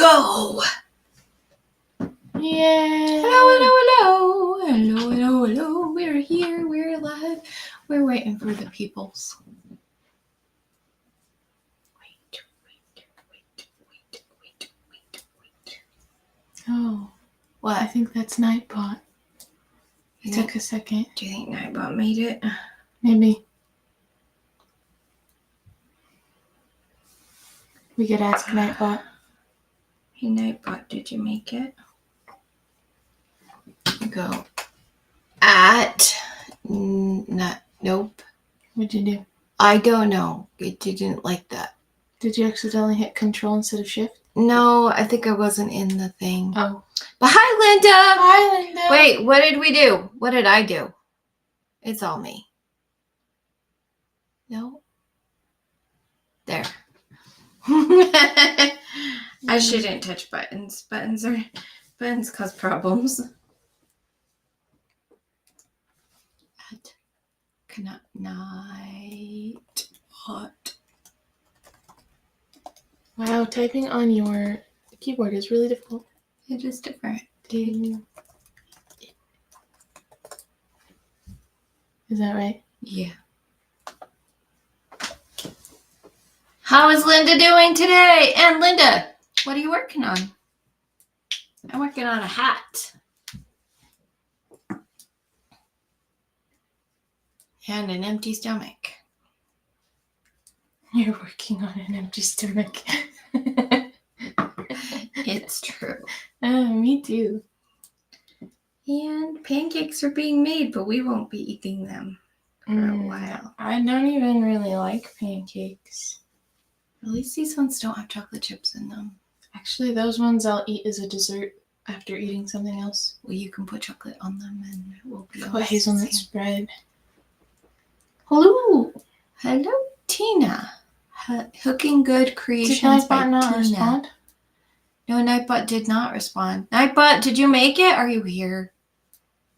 go. Yeah. Hello. We're here. We're live. We're waiting for the peoples. Wait. Oh, What? I think that's Nightbot. It took a second. Do you think Nightbot made it? Maybe. We could ask Nightbot. Hey, Nightbot, did you make it? Go. Nope. What'd you do? I don't know. It didn't like that. Did you accidentally hit Control instead of Shift? No, I think I wasn't in the thing. Oh. But hi, Linda! Hi, Linda! Wait, what did we do? What did I do? It's all me. No? There. I shouldn't touch buttons. Buttons cause problems. Nightbot. Wow, typing on your keyboard is really difficult. It is different. Is that right? Yeah. How is Linda doing today? And Linda, what are you working on? I'm working on a hat. And an empty stomach. You're working on an empty stomach. It's true. Me too. And pancakes are being made, but we won't be eating them for a while. I don't even really like pancakes. At least these ones don't have chocolate chips in them. Actually, those ones I'll eat as a dessert after eating something else. Well, you can put chocolate on them and it will be Put hazelnut spread. Hello, Tina. Hooking Good Creations by Did Nightbot not Tina. respond? No, Nightbot did not respond. Nightbot, did you make it? Are you here?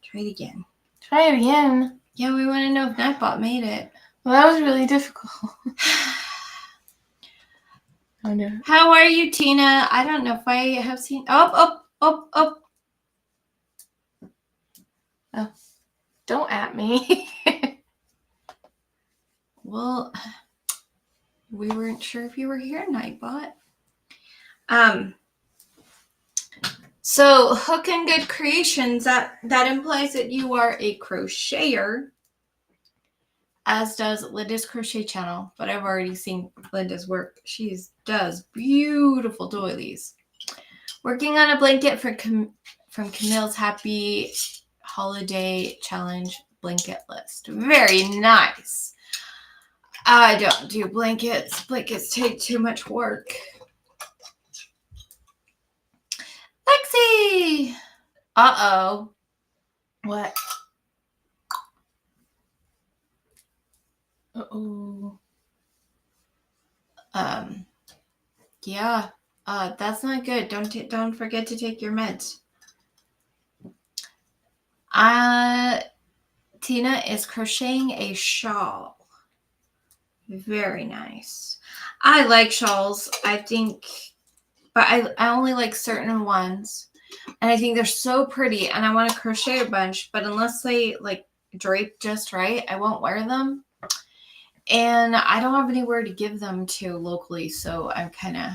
Try it again. Try it again. Yeah, we want to know if Nightbot made it. Well, that was really difficult. Oh no. How are you, Tina? I don't know if I have seen. Oh. Don't at me. Well, we weren't sure if you were here, Nightbot. So Hooking Good Creations, that implies that you are a crocheter, as does Linda's crochet channel. But I've already seen Linda's work. She does beautiful doilies. Working on a blanket from Camille's Happy Holiday Challenge blanket list. Very nice. I don't do blankets. Blankets take too much work. Lexi! Uh-oh. What? Uh-oh. Yeah. That's not good. Don't forget to take your meds. Tina is crocheting a shawl. Very nice. I like shawls, I think, but I only like certain ones. And I think they're so pretty and I want to crochet a bunch, but unless they like drape just right, I won't wear them. And I don't have anywhere to give them to locally, so I'm kind of,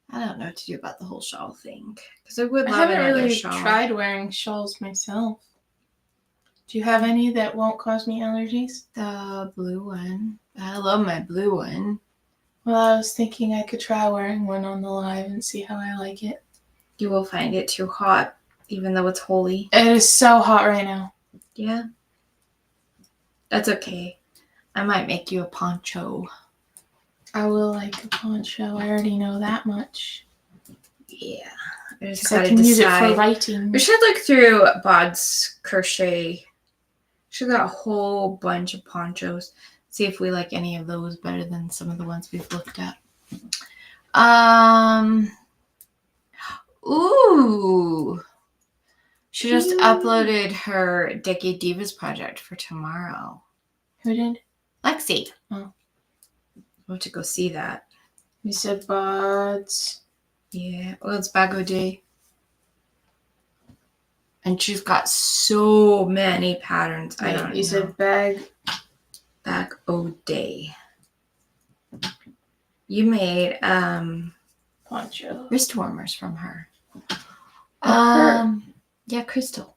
I don't know what to do about the whole shawl thing. Because I would love another shawl. I haven't really tried wearing shawls myself. Do you have any that won't cause me allergies? The blue one. I love my blue one. Well, I was thinking I could try wearing one on the live and see how I like it. You will find it too hot, even though it's holy. It is so hot right now. Yeah. That's okay. I might make you a poncho. I will like a poncho. I already know that much. Yeah. I just I can use it for writing. We should look through Bod's crochet. She's got a whole bunch of ponchos. See if we like any of those better than some of the ones we've looked at. Ooh. She just uploaded her Decade Divas project for tomorrow. Who did? Lexi. Oh. We'll have to go see that. You said Bod's Yeah, well, it's Bago Day. And she's got so many patterns. I don't know. You said bag. Bago Day. You made Poncho. wrist warmers from her. Her. Yeah, Crystal.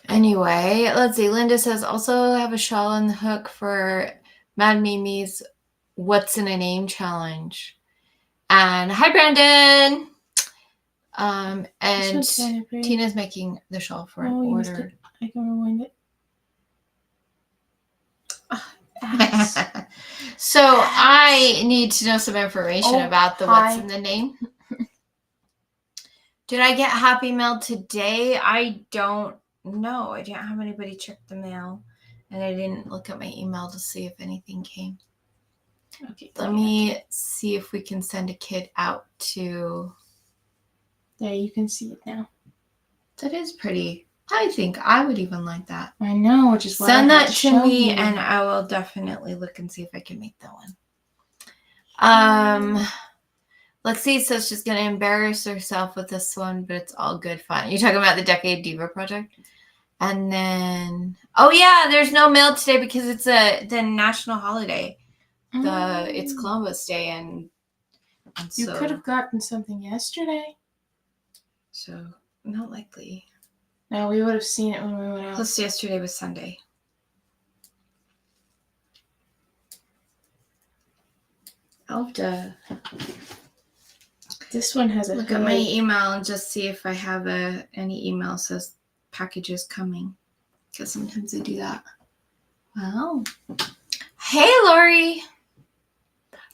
Anyway, let's see. Linda says also have a shawl on the hook for Mad Mimi's What's in a Name challenge. And hi, Brandon. And Tina's making the shawl for an order. I can rewind it. So I need to know some information about the What's in the Name. Did I get Happy Mail today? I don't know. I didn't have anybody check the mail, and I didn't look at my email to see if anything came. Okay. Let me see if we can send a kid out to... There, you can see it now. That is pretty. I think I would even like that. I know, which is why send that to me, and I will definitely look and see if I can make that one. Lexi says she's gonna embarrass herself with this one, but it's all good fun. You're talking about the Decade Diva project, and then there's no mail today because it's the national holiday. It's Columbus Day, and you so, could have gotten something yesterday. So not likely. No, we would have seen it when we went out. Plus, yesterday was Sunday. I'll have to. This one has a look at my email and just see if I have any email says packages coming, because sometimes I do that. Wow. Hey, Lori.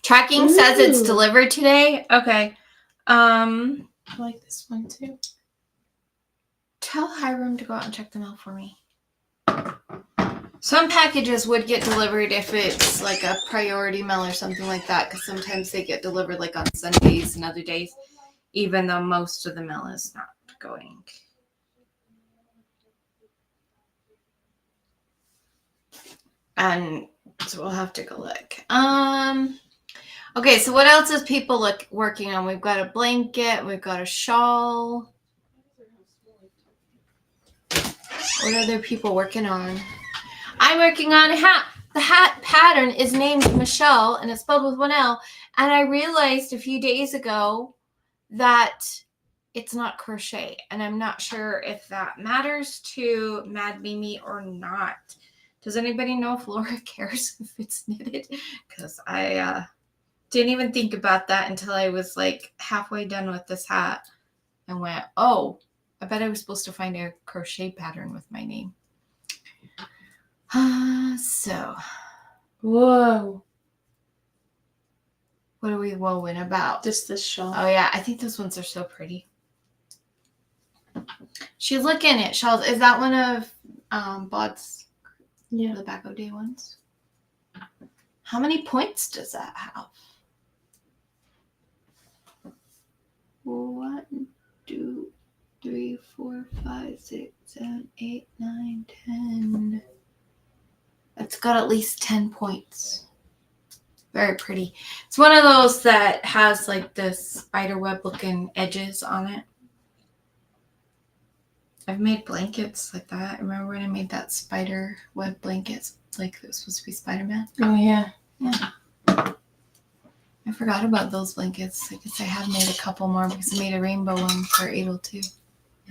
Tracking says it's delivered today. Okay. I like this one too. Tell Hiram to go out and check the mail for me. Some packages would get delivered if it's like a priority mail or something like that, because sometimes they get delivered like on Sundays and other days, even though most of the mail is not going. And so we'll have to go look. Okay, so what else is people working on? We've got a blanket, we've got a shawl. What are other people working on? I'm working on a hat. The hat pattern is named Michele, and it's spelled with one L. And I realized a few days ago that it's not crochet. And I'm not sure if that matters to Mad Mimi or not. Does anybody know if Laura cares if it's knitted? Because I didn't even think about that until I was like halfway done with this hat. And went, oh, I bet I was supposed to find a crochet pattern with my name. So, whoa. What are we wowing about? Just this shawl. Oh yeah, I think those ones are so pretty. She's looking at shawls. Is that one of Bod's? Yeah, the Bago Day ones. How many points does that have? 1, 2, 3, 4, 5, 6, 7, 8, 9, 10. It's got at least 10 points. Very pretty. It's one of those that has like the spider web looking edges on it. I've made blankets like that. Remember when I made that spider web blanket? Like it was supposed to be Spider-Man? Oh, yeah. Yeah. I forgot about those blankets. I guess I have made a couple more because I made a rainbow one for Adel too.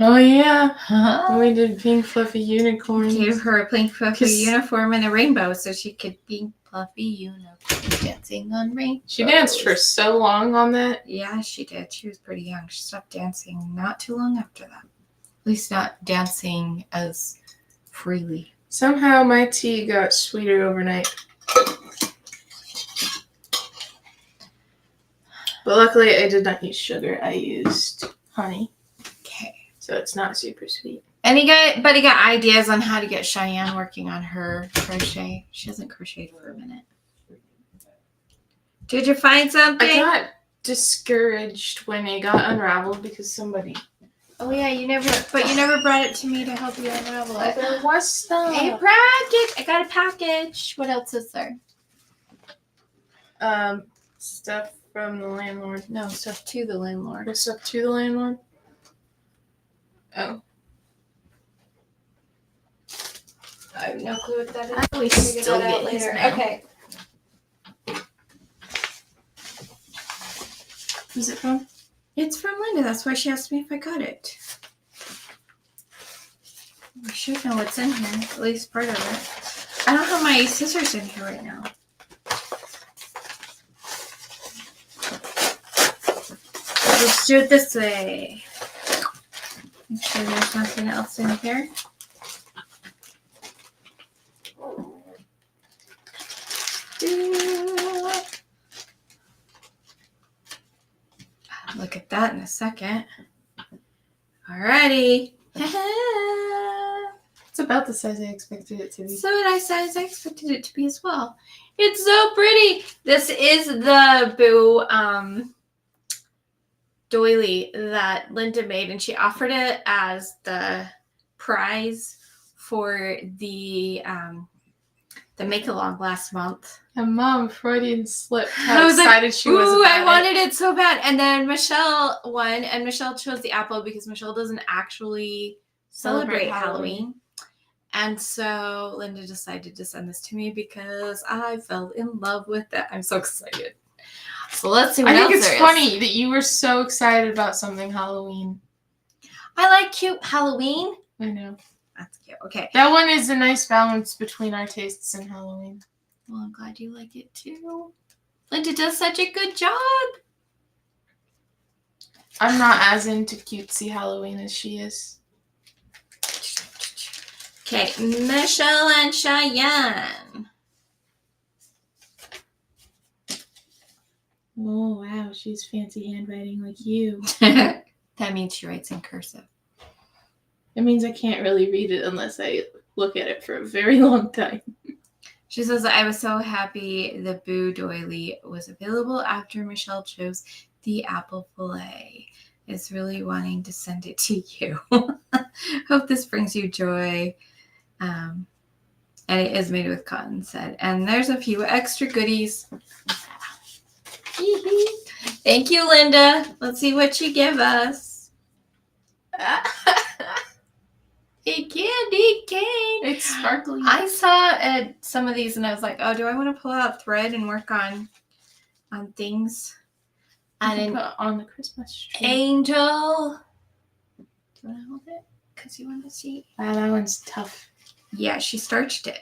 Oh, yeah. We did pink fluffy unicorns. Gave her a pink fluffy uniform and a rainbow so she could be fluffy unicorn dancing on rainbows. She danced for so long on that. Yeah, she did. She was pretty young. She stopped dancing not too long after that. At least not dancing as freely. Somehow my tea got sweeter overnight. But luckily I did not use sugar. I used honey. Okay. So it's not super sweet. Anybody got ideas on how to get ShiAnne working on her crochet? She hasn't crocheted for a minute. Did you find something? I got discouraged when it got unraveled because somebody Oh yeah, you never brought it to me to help you unravel it. There was stuff. A package. I got a package. What else is there? Stuff from the landlord. No, stuff to the landlord. There's stuff to the landlord? Oh. I have no clue what that is. We still get his mail. Okay. Who's it from? It's from Linda. That's why she asked me if I got it. I should know what's in here. At least part of it. I don't have my scissors in here right now. Let's do it this way. Make sure there's nothing else in here. Look at that in a second. Alrighty. It's about the size I expected it to be. So what I expected it to be as well. It's so pretty. This is the Boo doily that Linda made, and she offered it as the prize for the make-along last month. And Mom, Freudian slip. I How was excited like, she was ooh, about I wanted it so bad. And then Michele won, and Michele chose the apple because Michele doesn't actually celebrate Halloween. And so Linda decided to send this to me because I fell in love with it. I'm so excited. So let's see what else there is. I think it's funny that you were so excited about something Halloween. I like cute Halloween. I know. That's cute. Okay. That one is a nice balance between our tastes in Halloween. Well, I'm glad you like it too. Linda does such a good job. I'm not as into cutesy Halloween as she is. Okay, Michele and ShiAnne. Oh, wow. She's fancy handwriting like you. That means she writes in cursive. It means I can't really read it unless I look at it for a very long time. She says, I was so happy the Boo doily was available after Michele chose the apple fillet. Is really wanting to send it to you. Hope this brings you joy. And it is made with cotton said. And there's a few extra goodies. Thank you, Linda. Let's see what you give us. A candy cane. It's sparkly. I saw some of these and I was like, oh, do I want to pull out thread and work on things? And put on the Christmas tree. Angel. Do you want to hold it? Because you want to see. Wow, that one's tough. Yeah, she starched it.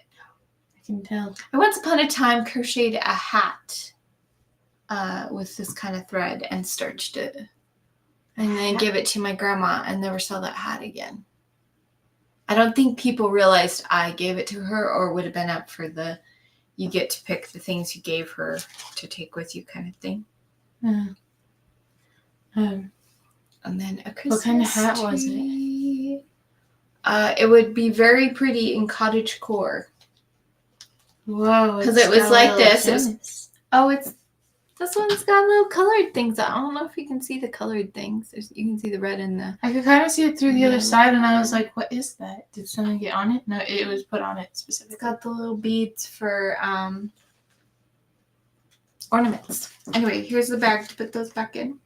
I can tell. I once upon a time crocheted a hat with this kind of thread and starched it. And then give it to my grandma and never saw that hat again. I don't think people realized I gave it to her, or would have been up for the you get to pick the things you gave her to take with you kind of thing. And then a Christmas what kind of hat tree. was it? It would be very pretty in cottage core. Whoa. Because it was like this. This one's got little colored things. I don't know if you can see the colored things. You can see the red and the... I could kind of see it through the other side, and I was like, what is that? Did someone get on it? No, it was put on it specifically. It's got the little beads for ornaments. Anyway, here's the bag to put those back in.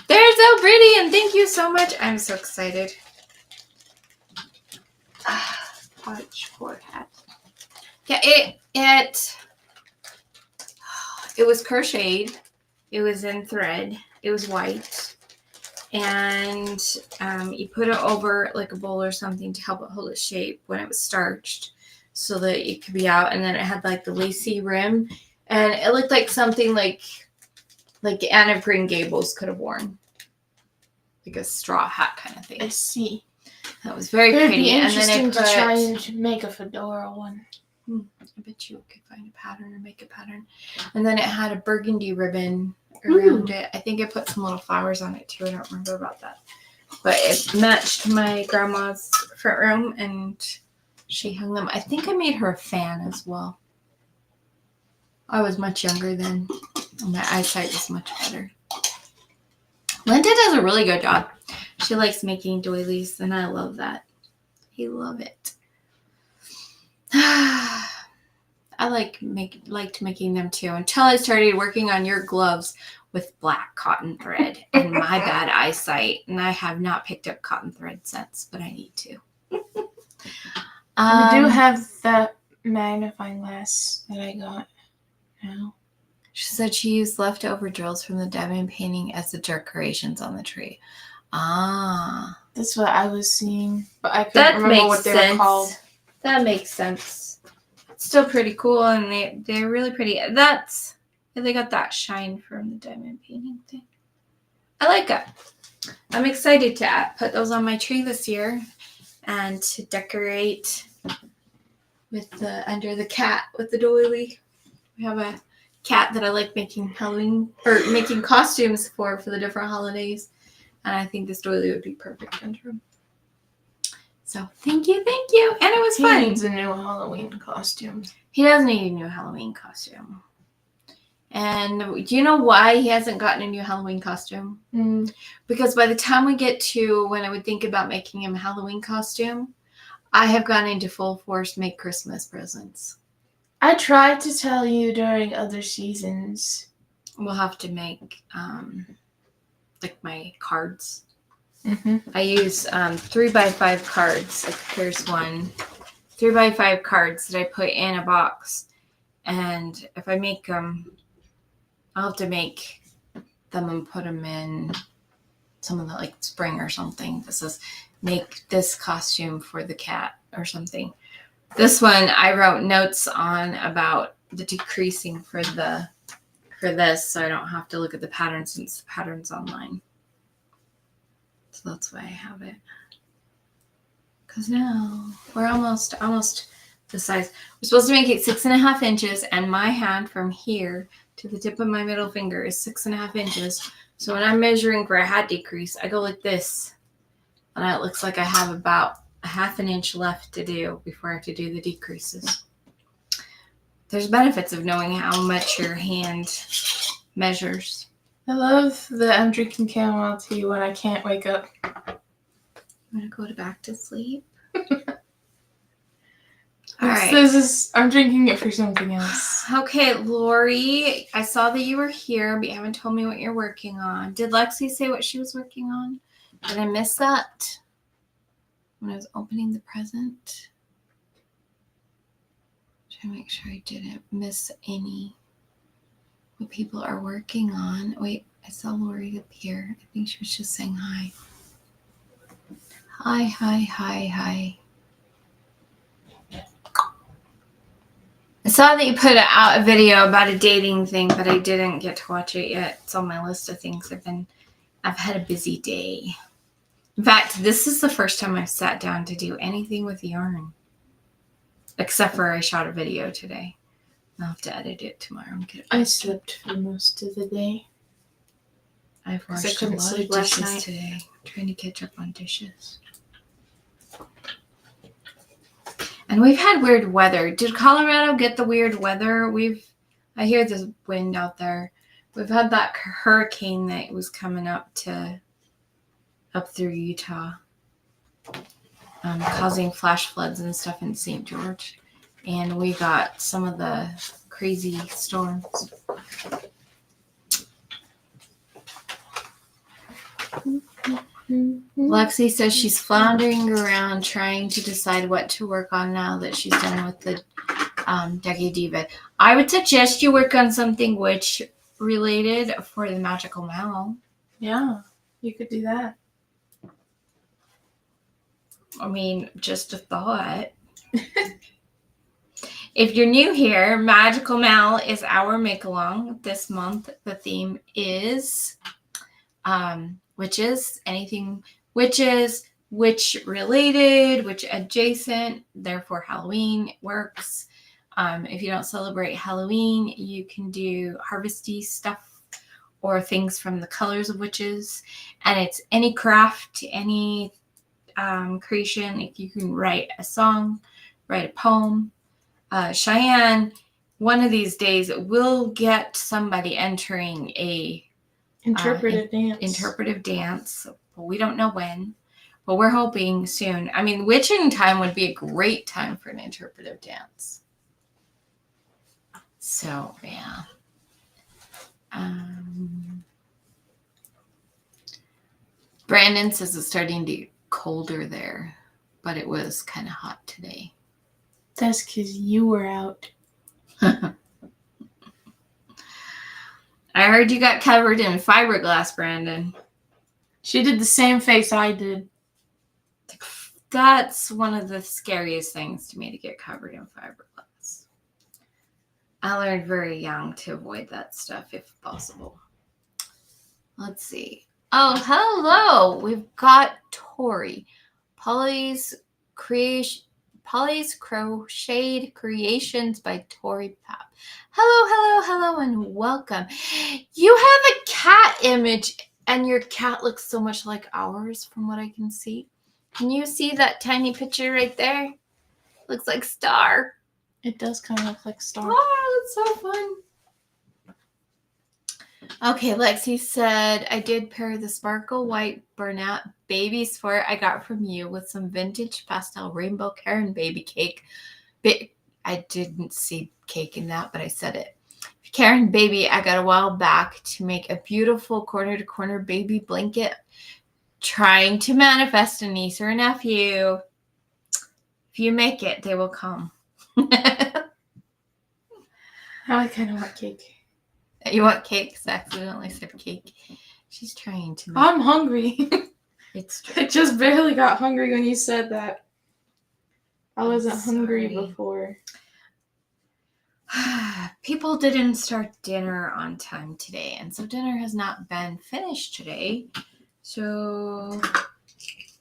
They're so pretty, and thank you so much. I'm so excited. Cottage core hat. Yeah, it was crocheted. It was in thread. It was white. And you put it over like a bowl or something to help it hold its shape when it was starched so that it could be out. And then it had like the lacy rim. And it looked like something like Anne of Green Gables could have worn. Like a straw hat kind of thing. I see. That was very pretty. Be interesting and then to try and make a fedora one. I bet you could find a pattern or make a pattern. And then it had a burgundy ribbon around it. I think I put some little flowers on it too. I don't remember about that. But it matched my grandma's front room and she hung them. I think I made her a fan as well. I was much younger then. And my eyesight was much better. Linda does a really good job. She likes making doilies, and I love that. I love it. I liked making them too until I started working on your gloves with black cotton thread and my bad eyesight, and I have not picked up cotton thread since, but I need to. We do have the magnifying glass that I got now. She said she used leftover drills from the diamond painting as the decorations on the tree. Ah. That's what I was seeing, but I couldn't remember what they were called. That makes sense. It's still pretty cool, and they're really pretty. They got that shine from the diamond painting thing. I like it. I'm excited to put those on my tree this year and to decorate with under the cat with the doily. We have a cat that I like making making costumes for the different holidays, and I think this doily would be perfect under him. So thank you, and it was fun. He needs a new Halloween costume. He does need a new Halloween costume. And do you know why he hasn't gotten a new Halloween costume? Because by the time we get to when I would think about making him a Halloween costume, I have gone into full force make Christmas presents. I tried to tell you during other seasons. We'll have to make like my cards. Mm-hmm. I use 3x5 cards. Like here's one 3x5 cards that I put in a box, and if I make them, I'll have to make them and put them in some of the like spring or something. This says make this costume for the cat or something. This one I wrote notes on about the decreasing for this, so I don't have to look at the pattern since the pattern's online. So that's why I have it. Because now we're almost the size. We're supposed to make it 6.5 inches, and my hand from here to the tip of my middle finger is 6.5 inches. So when I'm measuring for a hat decrease, I go like this, and it looks like I have about a 1/2 inch left to do before I have to do the decreases. There's benefits of knowing how much your hand measures. I love that I'm drinking chamomile tea when I can't wake up. I'm going to go back to sleep. All right. I'm drinking it for something else. Okay, Lori, I saw that you were here, but you haven't told me what you're working on. Did Lexi say what she was working on? Did I miss that when I was opening the present? Trying to make sure I didn't miss any what people are working on. Wait, I saw Lori up here. I think she was just saying hi. Hi. I saw that you put out a video about a dating thing, but I didn't get to watch it yet. It's on my list of things. I've had a busy day. In fact, this is the first time I've sat down to do anything with yarn. Except for I shot a video today. I'll have to edit it tomorrow. I slept for most of the day. I've washed a lot of dishes today. I'm trying to catch up on dishes. And we've had weird weather. Did Colorado get the weird weather? I hear the wind out there. We've had that hurricane that was coming up through Utah, causing flash floods and stuff in St. George. And we got some of the crazy storms. Lexi says she's floundering around trying to decide what to work on now that she's done with the Dougie Diva. I would suggest you work on something witch related for the Magical Mal. Yeah, you could do that. I mean, just a thought. If you're new here, Magical Mal is our make-along. This month, the theme is witches, anything witches, witch-related, witch-adjacent, therefore Halloween works. If you don't celebrate Halloween, you can do harvesty stuff or things from the colors of witches. And it's any craft, any creation. If you can write a song, write a poem. ShiAnne, one of these days, will get somebody entering a interpretive dance. Interpretive dance but we don't know when. But we're hoping soon. I mean, witching time would be a great time for an interpretive dance. So, yeah. Brandon says it's starting to get colder there, but it was kind of hot today. That's because you were out. I heard you got covered in fiberglass, Brandon. She did the same face I did. That's one of the scariest things to me, to get covered in fiberglass. I learned very young to avoid that stuff if possible. Let's see. Oh, hello. We've got Tori. Polly's Crocheted Creations by Tori Pap. Hello, and welcome. You have a cat image, and your cat looks so much like ours from what I can see. Can you see that tiny picture right there? Looks like Star. It does kind of look like Star. Oh, that's so fun. Okay, Lexi said, I did pair the sparkle white Bernat baby sport I got from you with some vintage pastel rainbow Karen baby cake. I didn't see cake in that, but I said it. Karen baby I got a while back to make a beautiful corner-to-corner baby blanket, trying to manifest a niece or a nephew. If you make it, they will come. I kind of want cake. You want cake? Because I accidentally said cake. She's trying to. I'm hungry. It's true. I just barely got hungry when you said that. I wasn't hungry before. People didn't start dinner on time today, and so dinner has not been finished today. So,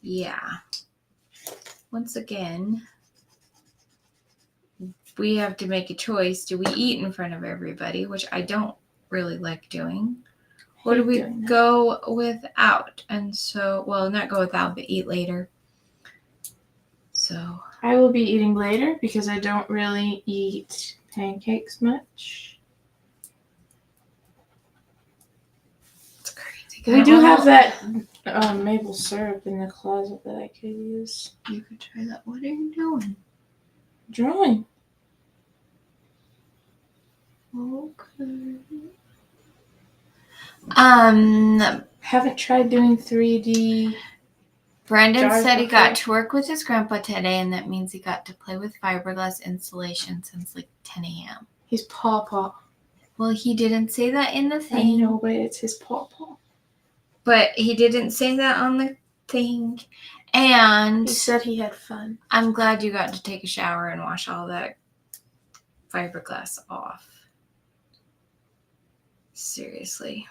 yeah. Once again, we have to make a choice. Do we eat in front of everybody, which I don't really like doing, or do we go without? And so, well, not go without, but eat later. So I will be eating later because I don't really eat pancakes much. It's crazy. We do have that maple syrup in the closet that I could use. You could try that. What are you doing? Drawing. Okay. Haven't tried doing 3D. Brandon said he got to work with his grandpa today, and that means he got to play with fiberglass insulation since like 10 a.m. His pawpaw. Well, he didn't say that in the thing. I know, but it's his pawpaw. But he didn't say that on the thing. And he said he had fun. I'm glad you got to take a shower and wash all that fiberglass off. Seriously.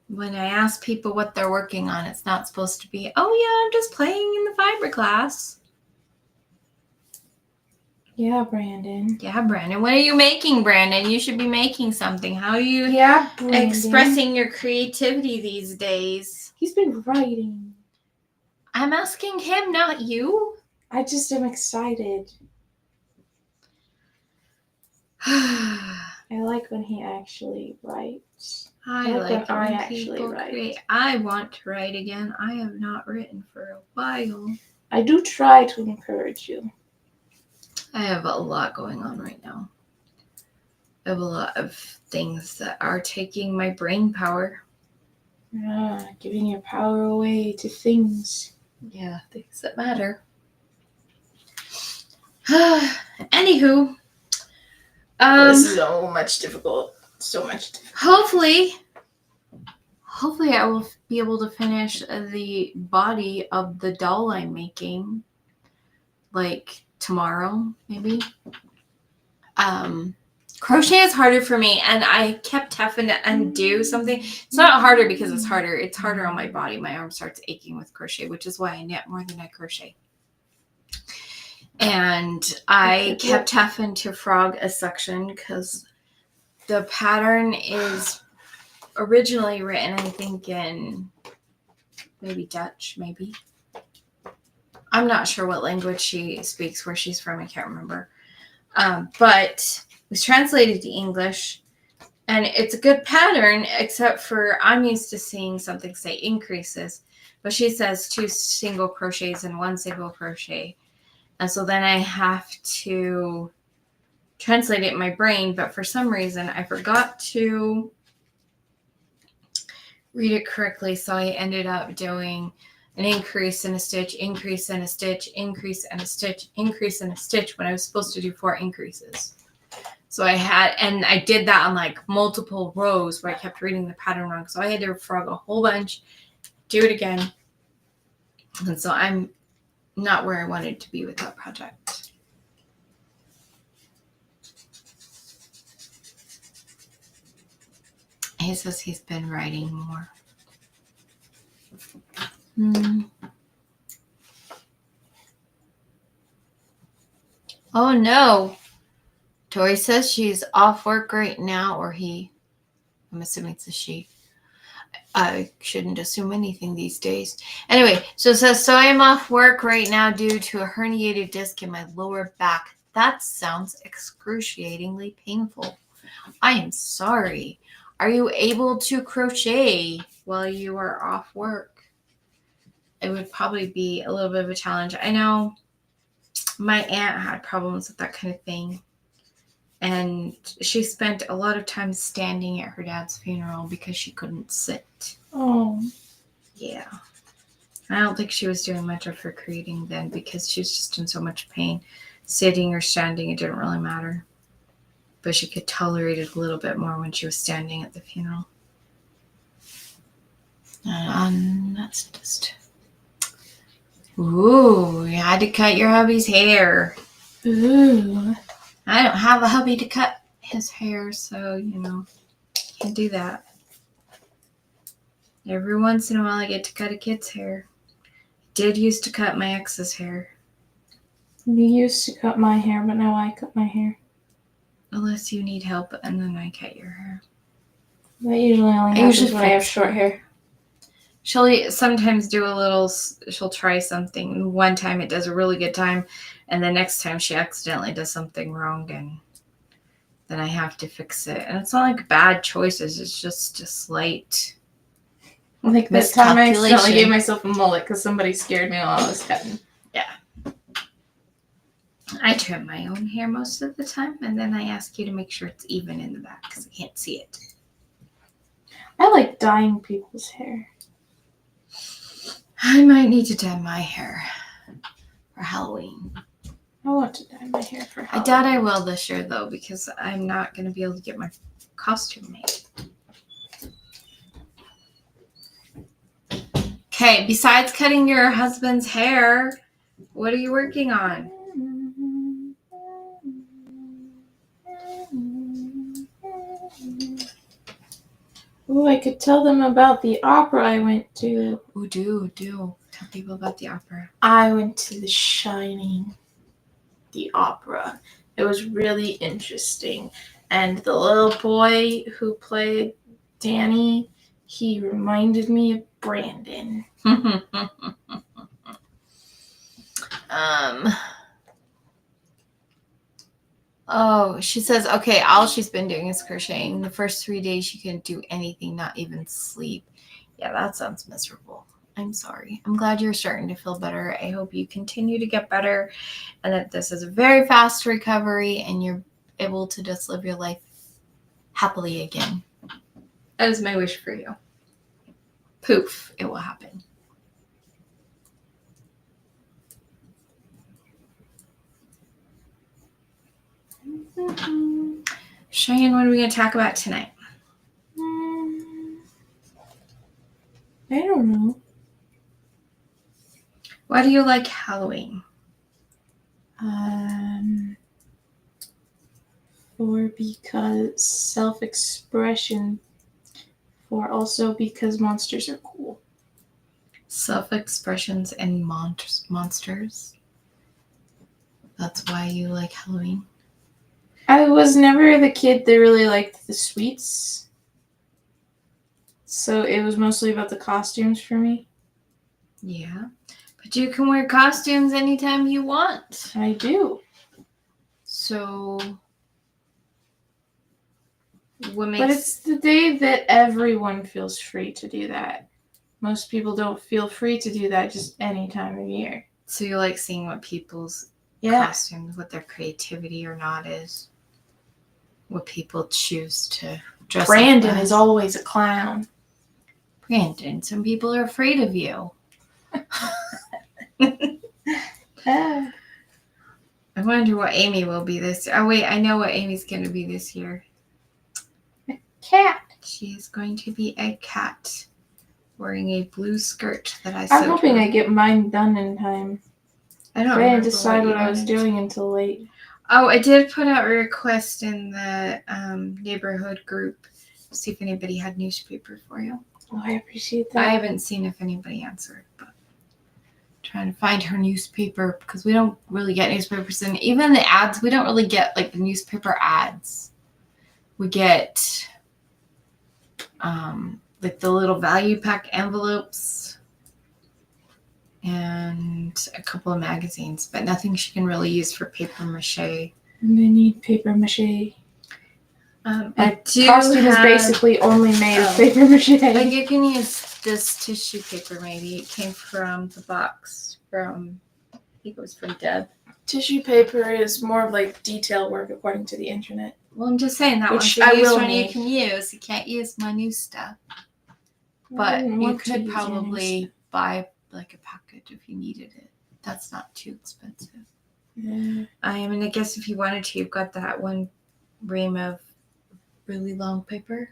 When I ask people what they're working on, it's not supposed to be, oh yeah, I'm just playing in the fiberglass. Yeah, Brandon. Yeah, Brandon. What are you making, Brandon? You should be making something. How are you expressing your creativity these days? He's been writing. I'm asking him, not you. I just am excited. I like when he actually writes. I like when people create. I want to write again. I have not written for a while. I do try to encourage you. I have a lot going on right now. I have a lot of things that are taking my brain power. Yeah, giving your power away to things. Yeah, things that matter. Anywho. This is so much difficult. Hopefully I will be able to finish the body of the doll I'm making, like tomorrow, maybe. Crochet is harder for me, and I kept having to undo something. It's not harder because it's harder. It's harder on my body. My arm starts aching with crochet, which is why I knit more than I crochet. And I kept having to frog a section because the pattern is originally written, I think, in maybe Dutch, maybe. I'm not sure what language she speaks, where she's from. I can't remember. But it was translated to English, And it's a good pattern, except for I'm used to seeing something say increases, but she says 2 single crochets and 1 single crochet. And so then I have to translate it in my brain, but for some reason I forgot to read it correctly, so I ended up doing an increase and a stitch, increase and a stitch, increase and a stitch, increase and a stitch when I was supposed to do 4 increases. So I did that on like multiple rows where I kept reading the pattern wrong. So I had to frog a whole bunch, do it again. And so I'm not where I wanted to be with that project. He says he's been writing more. Oh no. Tori says she's off work right now, or he. I'm assuming it's a she. I shouldn't assume anything these days. Anyway, so it says, so I am off work right now due to a herniated disc in my lower back. That sounds excruciatingly painful. I am sorry. Are you able to crochet while you are off work? It would probably be a little bit of a challenge. I know my aunt had problems with that kind of thing. And she spent a lot of time standing at her dad's funeral because she couldn't sit. Oh. Yeah. I don't think she was doing much of her creating then because she was just in so much pain. Sitting or standing, it didn't really matter. But she could tolerate it a little bit more when she was standing at the funeral. That's just... Ooh, you had to cut your hubby's hair. Ooh. I don't have a hubby to cut his hair, so, can't do that. Every once in a while I get to cut a kid's hair. I did used to cut my ex's hair. You used to cut my hair, but now I cut my hair. Unless you need help, and then I cut your hair. That usually only happens when I have short hair. She'll sometimes do she'll try something. One time it does a really good time, and the next time she accidentally does something wrong, and then I have to fix it. And it's not like bad choices, it's just a slight like this time I accidentally gave myself a mullet because somebody scared me while I was cutting. Yeah. I trim my own hair most of the time, and then I ask you to make sure it's even in the back because I can't see it. I like dyeing people's hair. I might need to dye my hair for Halloween. I want to dye my hair for Halloween. I doubt I will this year, though, because I'm not going to be able to get my costume made. Okay, besides cutting your husband's hair, what are you working on? Oh, I could tell them about the opera I went to. Oh, do. Tell people about the opera. I went to The Shining, the opera. It was really interesting. And the little boy who played Danny, he reminded me of Brandon. Oh, she says, okay, all she's been doing is crocheting. The first 3 days she couldn't do anything, not even sleep. Yeah, that sounds miserable. I'm sorry. I'm glad you're starting to feel better. I hope you continue to get better and that this is a very fast recovery and you're able to just live your life happily again. That is my wish for you. Poof, it will happen. ShiAnne, what are we going to talk about tonight? I don't know. Why do you like Halloween? For because self-expression. For also because monsters are cool. Self-expressions and monsters. That's why you like Halloween? I was never the kid that really liked the sweets. So it was mostly about the costumes for me. Yeah. But you can wear costumes anytime you want. I do. So What makes But it's the day that everyone feels free to do that. Most people don't feel free to do that just any time of year. so you like seeing what people's Yeah. costumes, what their creativity or not is, what people choose to dress Brandon up as. is always a clown. Brandon, some people are afraid of you. Ah. I wonder what Amy will be this year. Oh wait, I know what Amy's going to be this year. Cat. She is going to be a cat wearing a blue skirt that I I'm sewed hoping her. I get mine done in time. I don't I remember didn't decide you what I was wanted. doing until late. Oh, I did put out a request in the neighborhood group to see if anybody had newspaper for you. Oh, I appreciate I that. haven't seen if anybody answered, but I'm trying to find her newspaper because we don't really get newspapers, and even the ads, we don't really get like the newspaper ads. We get like the little value pack envelopes and a couple of magazines, but nothing she can really use for paper mache. I need paper mache. My costume is basically only made of paper mache. Like you can use this tissue paper maybe. It came from the box from, I think it was from Deb. Tissue paper is more of like detail work according to the internet. Well, I'm just saying that Which one's I the used will one you need. can use. You can't use my new stuff. But you could probably buy like a package if you needed it. That's not too expensive. Yeah. I mean, I guess if you wanted to, you've got that one ream of really long paper.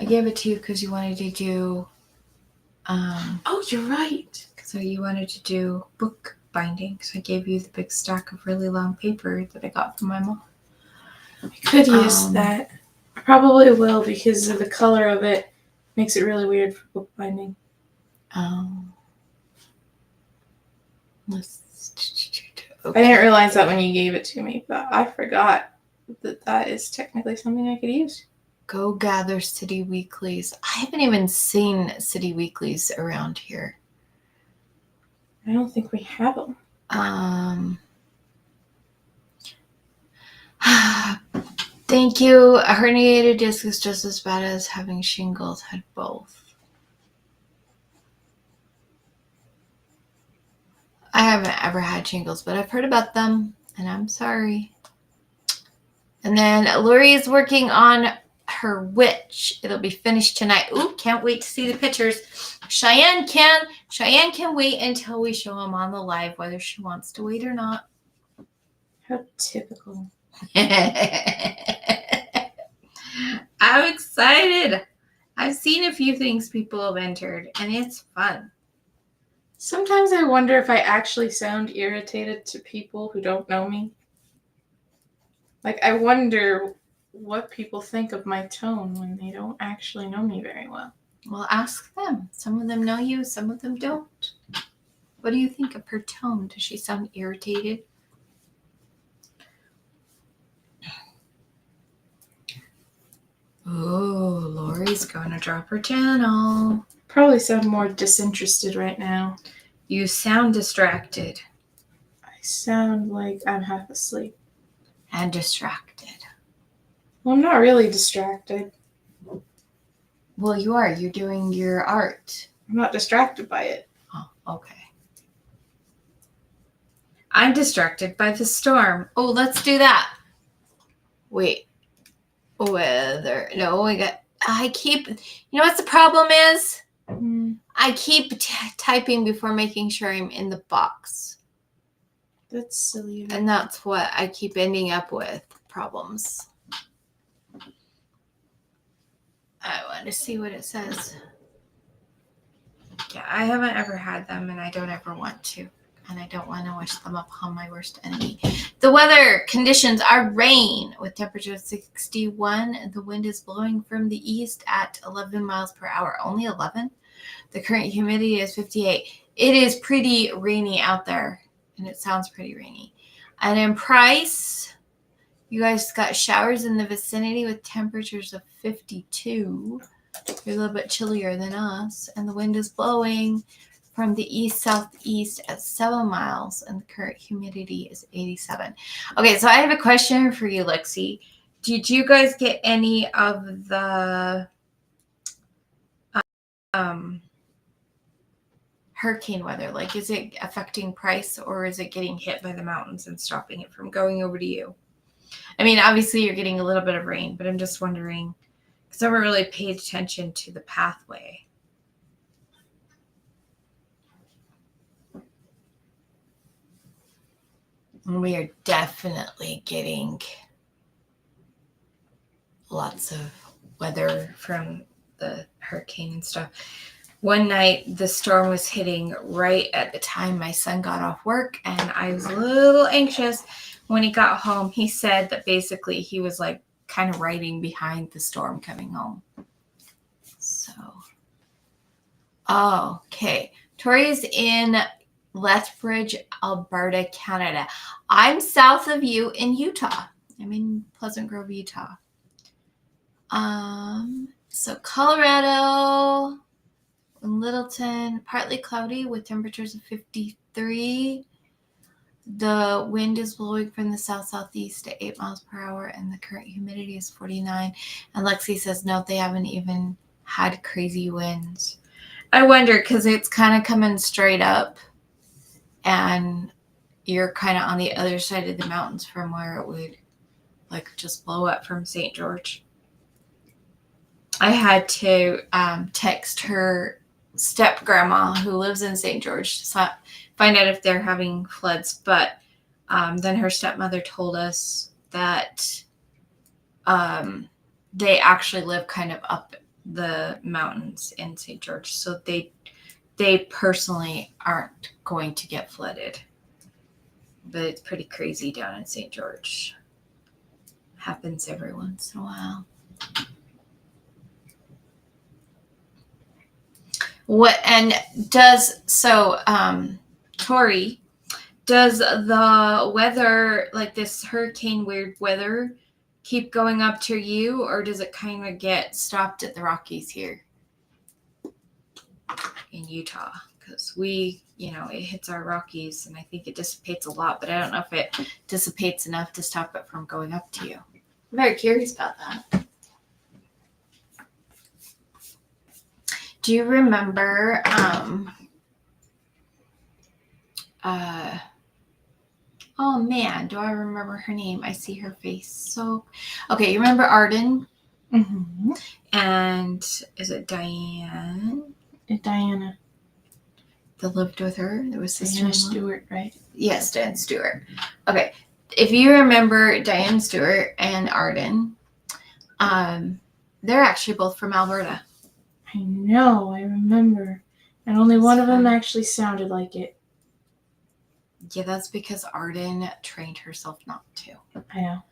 I gave it to you because you wanted to do. Oh, you're right. So you wanted to do book binding. So I gave you the big stack of really long paper that I got from my mom. I could use that. I probably will because of the color of it makes it really weird for bookbinding. Okay. I didn't realize that when you gave it to me, but I forgot that is technically something I could use. Go gather city weeklies. I haven't even seen city weeklies around here. I don't think we have them. Thank you. A herniated disc is just as bad as having shingles. Had both. I haven't ever had shingles, but I've heard about them, and I'm sorry. And then Lori is working on her witch. It'll be finished tonight. Ooh, can't wait to see the pictures. ShiAnne can wait until we show them on the live, whether she wants to wait or not. How typical. I'm excited. I've seen a few things people have entered, and it's fun. Sometimes I wonder if I actually sound irritated to people who don't know me. Like, I wonder what people think of my tone when they don't actually know me very well. Well, ask them. Some of them know you, some of them don't. What do you think of her tone? Does she sound irritated? Oh, Lori's going to drop her channel. Probably sound more disinterested right now. You sound distracted. I sound like I'm half asleep. And distracted. Well, I'm not really distracted. Well, you are. You're doing your art. I'm not distracted by it. Oh, okay. I'm distracted by the storm. Oh, let's do that. Wait. Weather. No, I keep, you know what the problem is? I keep typing before making sure I'm in the box. That's silly. And that's what I keep ending up with, problems. I want to see what it says. Yeah, I haven't ever had them, and I don't ever want to. And I don't want to wish them upon my worst enemy. The weather conditions are rain with temperature of 61. And the wind is blowing from the east at 11 miles per hour. Only 11? The current humidity is 58. It is pretty rainy out there, and it sounds pretty rainy. And in Price, you guys got showers in the vicinity with temperatures of 52. You're a little bit chillier than us, and the wind is blowing from the east-southeast at 7 miles, and the current humidity is 87. Okay, so I have a question for you, Lexi. Did you guys get any of the hurricane weather? Like, is it affecting price, or is it getting hit by the mountains and stopping it from going over to you? I mean, obviously you're getting a little bit of rain, but I'm just wondering, because I haven't really paid attention to the pathway. And we are definitely getting lots of weather from the hurricane and stuff. One night, the storm was hitting right at the time my son got off work, and I was a little anxious. When he got home, he said that basically he was like kind of riding behind the storm coming home. So, okay. Tori's in Lethbridge, Alberta, Canada. I'm south of you in Utah. I'm in Pleasant Grove, Utah. So Colorado, Littleton, partly cloudy with temperatures of 53. The wind is blowing from the south-southeast at 8 miles per hour, and the current humidity is 49. And Lexi says, no, they haven't even had crazy winds. I wonder, because it's kind of coming straight up, and you're kind of on the other side of the mountains from where it would like just blow up from St. George. I had to text her step grandma who lives in St. George to find out if they're having floods. But then her stepmother told us that they actually live kind of up the mountains in St. George. So they personally aren't going to get flooded. But it's pretty crazy down in St. George. Happens every once in a while. Tori, does the weather, like this hurricane weird weather, keep going up to you, or does it kind of get stopped at the Rockies here in Utah? Because it hits our Rockies, and I think it dissipates a lot, but I don't know if it dissipates enough to stop it from going up to you. I'm very curious about that. Do you remember oh man, do I remember her name? I see her face. So, okay, you remember Arden? Mm-hmm. And is it Diane? Diana. That lived with her? There was Diana Stewart, right? Yes, Diane Stewart. Okay, if you remember Diane Stewart and Arden, they're actually both from Alberta. I know, I remember. And only one of them actually sounded like it. Yeah, that's because Arden trained herself not to. I know.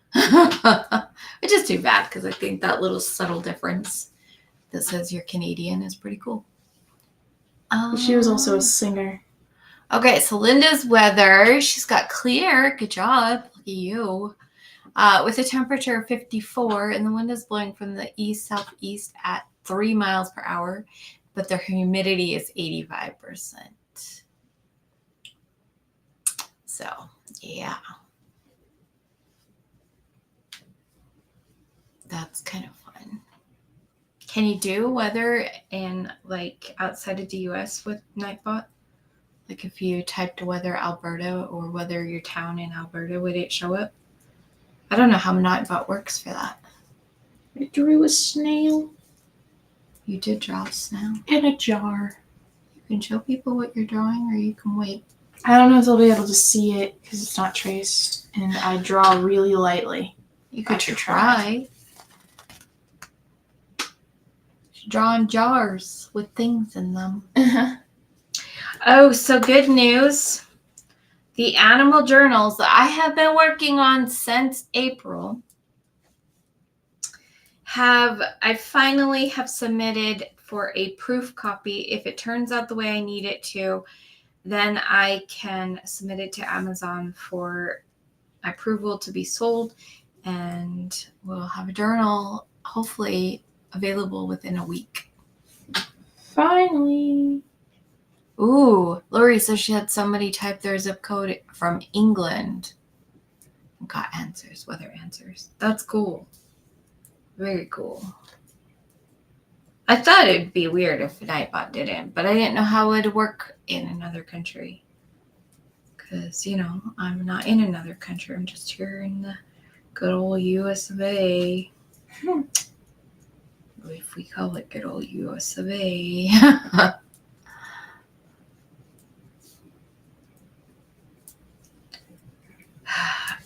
Which is too bad, because I think that little subtle difference that says you're Canadian is pretty cool. She was also a singer. Okay, so Linda's weather, she's got clear. Good job. Look at you. With a temperature of 54, and the wind is blowing from the east-southeast at 3 miles per hour, but their humidity is 85%. So, yeah. That's kind of fun. Can you do weather in like outside of the US with Nightbot? Like if you typed weather Alberta or weather your town in Alberta, would it show up? I don't know how Nightbot works for that. I drew a snail. You did draw a snail? In a jar. You can show people what you're drawing, or you can wait. I don't know if they'll be able to see it because it's not traced, and I draw really lightly. You could try. Drawing jars with things in them. Oh, so good news. The animal journals that I have been working on since April I finally have submitted for a proof copy. If it turns out the way I need it to, then I can submit it to Amazon for approval to be sold, and we'll have a journal hopefully available within a week. Finally. Ooh, Lori says she had somebody type their zip code from England and got answers, weather answers. That's cool. Very cool. I thought it'd be weird if Nightbot didn't, but I didn't know how it would work in another country. Because, I'm not in another country. I'm just here in the good old US of A. If we call it good old US of A.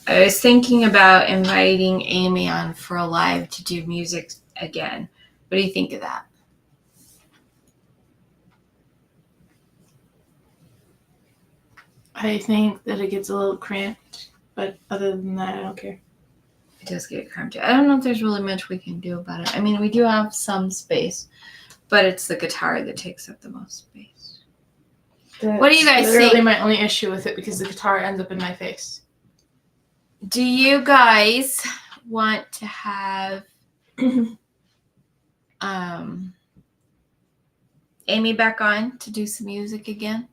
I was thinking about inviting Amy on for a live to do music again. What do you think of that? I think that it gets a little cramped, but other than that, I don't care. It does get cramped. I don't know if there's really much we can do about it. I mean, we do have some space, but it's the guitar that takes up the most space. What do you guys think? Literally my only issue with it because the guitar ends up in my face. Do you guys want to have Amy back on to do some music again?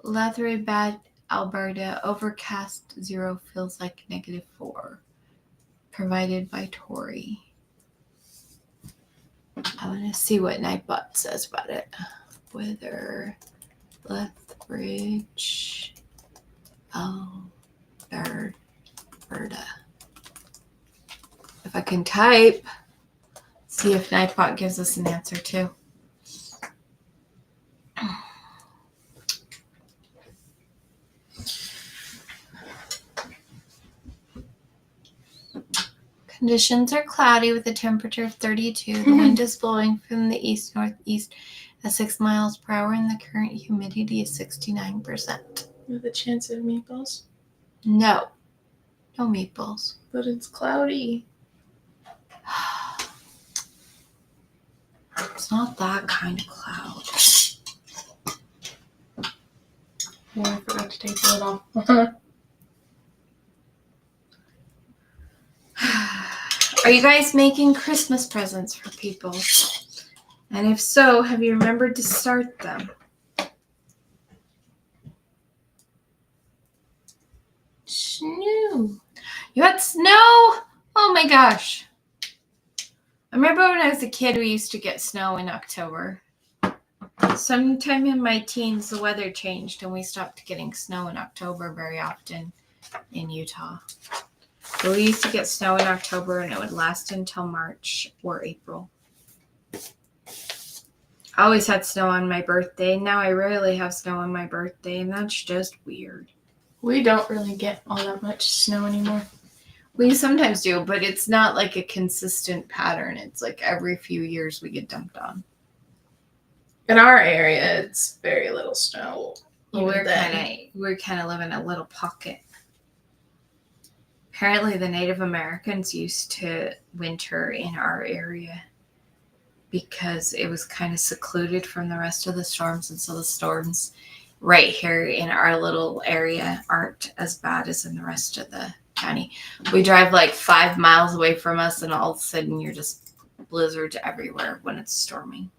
Lathray Bad Alberta, overcast 0 feels like -4. Provided by Tori. I want to see what Nightbot says about it. Weather, Lethbridge, Alberta. If I can type, see if Nightbot gives us an answer too. Conditions are cloudy with a temperature of 32. The wind is blowing from the east-northeast at 6 miles per hour, and the current humidity is 69%. With a chance of meatballs? No meatballs. But it's cloudy. It's not that kind of cloud. Oh, I forgot to take the lid off. Are you guys making Christmas presents for people? And if so, have you remembered to start them? Snow. You had snow? Oh my gosh. I remember when I was a kid, we used to get snow in October. Sometime in my teens, the weather changed and we stopped getting snow in October very often in Utah. So we used to get snow in October and it would last until March or April. I always had snow on my birthday. Now I rarely have snow on my birthday, and that's just weird. We don't really get all that much snow anymore. We sometimes do, but it's not like a consistent pattern. It's like every few years we get dumped on. In our area, it's very little snow. We're kind of live in a little pocket. Apparently, the Native Americans used to winter in our area because it was kind of secluded from the rest of the storms, and so the storms right here in our little area aren't as bad as in the rest of the county. We drive like 5 miles away from us, and all of a sudden you're just blizzards everywhere when it's storming.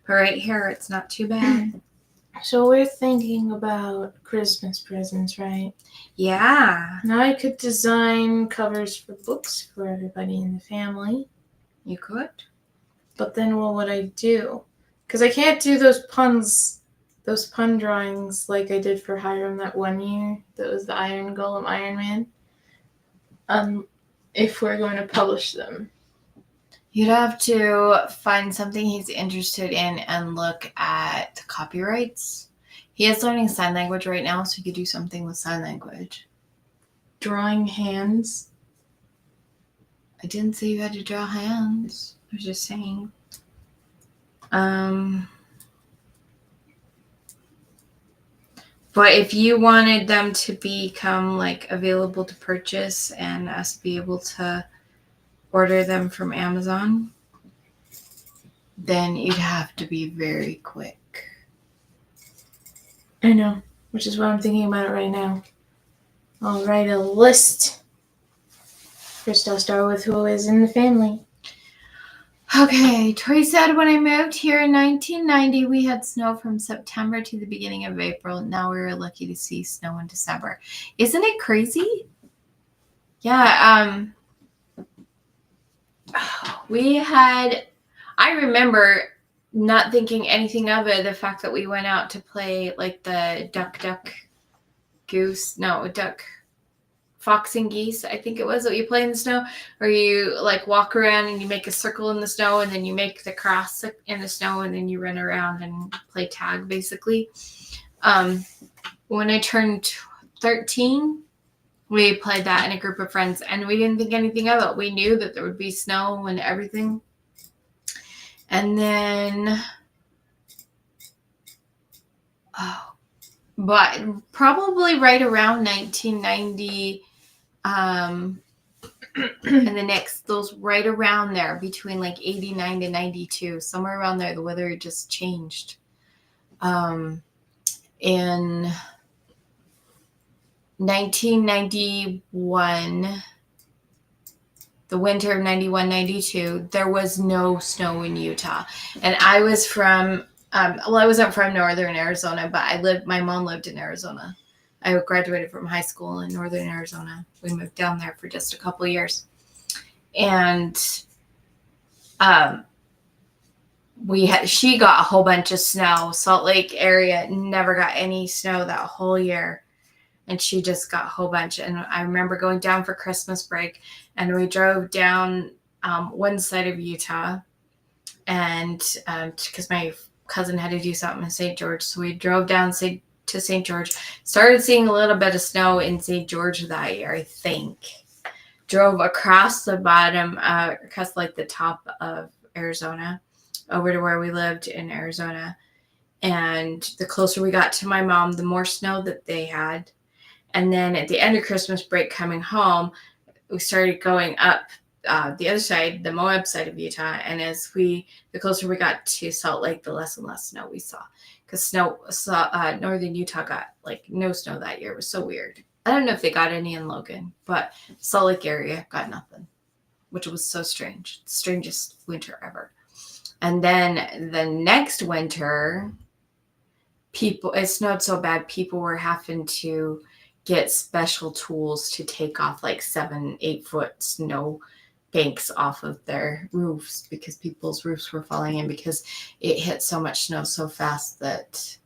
But right here, it's not too bad. So we're thinking about Christmas presents, right? Yeah. Now I could design covers for books for everybody in the family. You could. But then what would I do? Because I can't do those pun drawings like I did for Hiram that one year. That was the Iron Golem Iron Man. If we're going to publish them. You'd have to find something he's interested in and look at the copyrights. He is learning sign language right now, so you could do something with sign language. Drawing hands? I didn't say you had to draw hands. I was just saying. But if you wanted them to become like available to purchase and us be able to order them from Amazon, then you'd have to be very quick. I know, which is why I'm thinking about it right now. I'll write a list. First, I'll start with who is in the family. Okay, Tori said, when I moved here in 1990, we had snow from September to the beginning of April. Now we were lucky to see snow in December. Isn't it crazy? Yeah, I remember not thinking anything of it, the fact that we went out to play like the duck, fox and geese, I think it was, that you play in the snow, where you like walk around and you make a circle in the snow and then you make the cross in the snow and then you run around and play tag, basically. When I turned 13, we played that in a group of friends and we didn't think anything of it. We knew that there would be snow and everything. And then, but probably right around 1990, and the next, those right around there, between like 89 to 92, somewhere around there, the weather just changed. In 1991, the winter of 91, 92, there was no snow in Utah. And I was from, I wasn't from northern Arizona, but my mom lived in Arizona. I graduated from high school in northern Arizona. We moved down there for just a couple of years. And she got a whole bunch of snow. Salt Lake area never got any snow that whole year. And she just got a whole bunch. And I remember going down for Christmas break, and we drove down one side of Utah, and because my cousin had to do something in St. George, so we drove down to St. George, started seeing a little bit of snow in St. George that year, I think. Drove across the bottom, across like the top of Arizona, over to where we lived in Arizona. And the closer we got to my mom, the more snow that they had. And then at the end of Christmas break coming home, we started going up the other side, the Moab side of Utah. And the closer we got to Salt Lake, the less and less snow we saw. Because northern Utah got like no snow that year. It was so weird. I don't know if they got any in Logan, but Salt Lake area got nothing, which was so strange. Strangest winter ever. And then the next winter, it snowed so bad, people were having to get special tools to take off like 7-8 foot snow banks off of their roofs, because people's roofs were falling in because it hit so much snow so fast that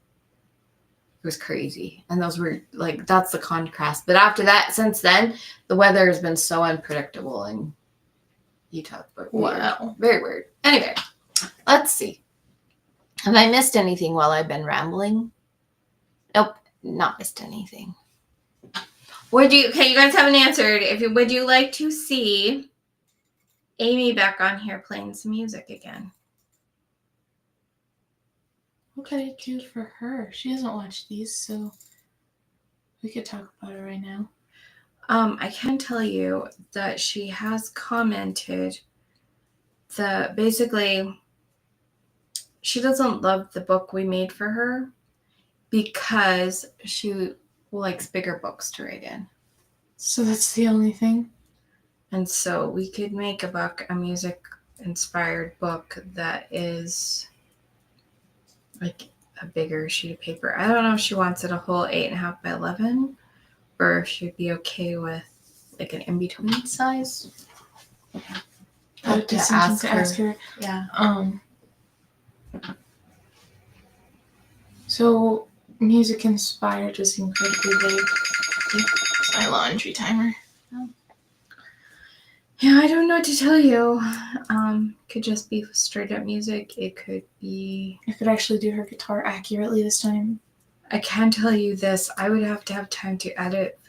it was crazy. And those were like, that's the contrast. But after that, since then, the weather has been so unpredictable in Utah. Wow. Very weird. Anyway, let's see. Have I missed anything while I've been rambling? Nope, not missed anything. Okay, you guys haven't answered. Would you like to see Amy back on here playing some music again? What could I do for her? She hasn't watched these, so we could talk about it right now. I can tell you that she has commented that basically she doesn't love the book we made for her because she likes bigger books to read in. So that's the only thing? And so we could make a music-inspired book that is like a bigger sheet of paper. I don't know if she wants it a whole 8.5 by 11, or if she'd be okay with like an in-between size. I would just ask her. Yeah. So music inspired is incredibly vague. It's my laundry timer. Oh. Yeah, I don't know what to tell you. Could just be straight up music. It could be. I could actually do her guitar accurately this time. I can tell you this: I would have to have time to edit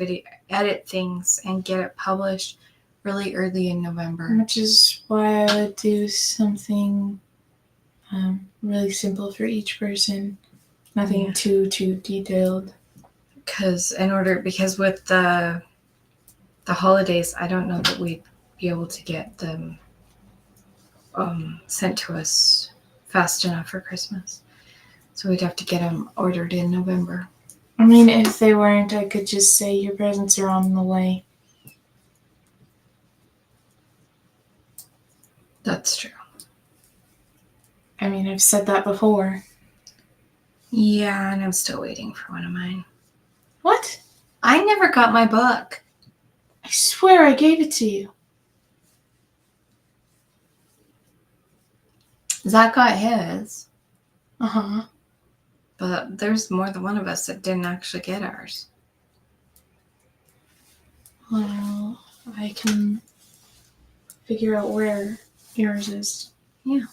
things, and get it published really early in November. Which is why I would do something really simple for each person. Nothing too detailed. Because with the holidays, I don't know that we'd be able to get them sent to us fast enough for Christmas. So we'd have to get them ordered in November. I mean, if they weren't, I could just say your presents are on the way. That's true. I mean, I've said that before. Yeah, and I'm still waiting for one of mine. What? I never got my book. I swear I gave it to you. Zach got his. Uh-huh. But there's more than one of us that didn't actually get ours. Well, I can figure out where yours is. Yeah.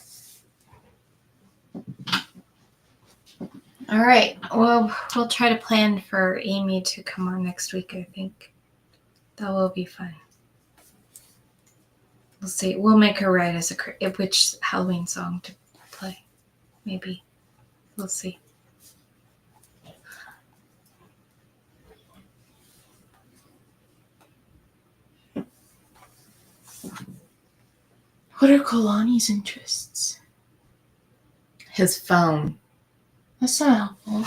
All right. Well, we'll try to plan for Amy to come on next week, I think. That will be fun. We'll see. We'll make her write us which Halloween song to play. Maybe. We'll see. What are Kalani's interests? His phone. That's not helpful.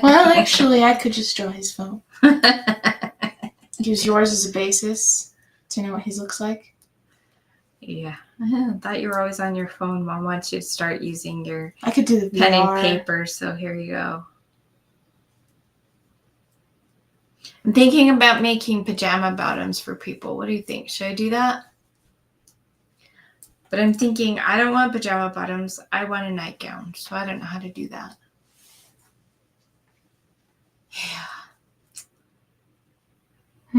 Well, actually, I could just draw his phone. Use yours as a basis to know what his looks like. Yeah. I thought you were always on your phone. Mom wants you to start using your I could do the pen VR. and paper, so here you go. I'm thinking about making pajama bottoms for people. What do you think? Should I do that? But I'm thinking I don't want pajama bottoms. I want a nightgown, so I don't know how to do that. Yeah.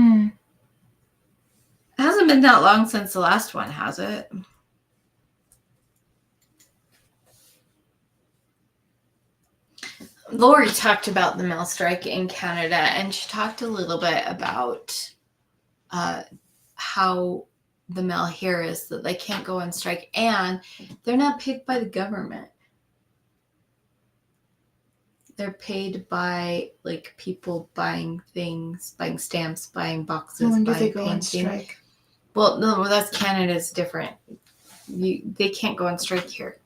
It hasn't been that long since the last one, has it? Lori talked about the mill strike in Canada, and she talked a little bit about how the mill here is that they can't go on strike, and they're not paid by the government. They're paid by like people buying things, buying stamps, buying boxes, When do buying they go on painting. strike? Well, no, that's Canada's different. They can't go on strike here.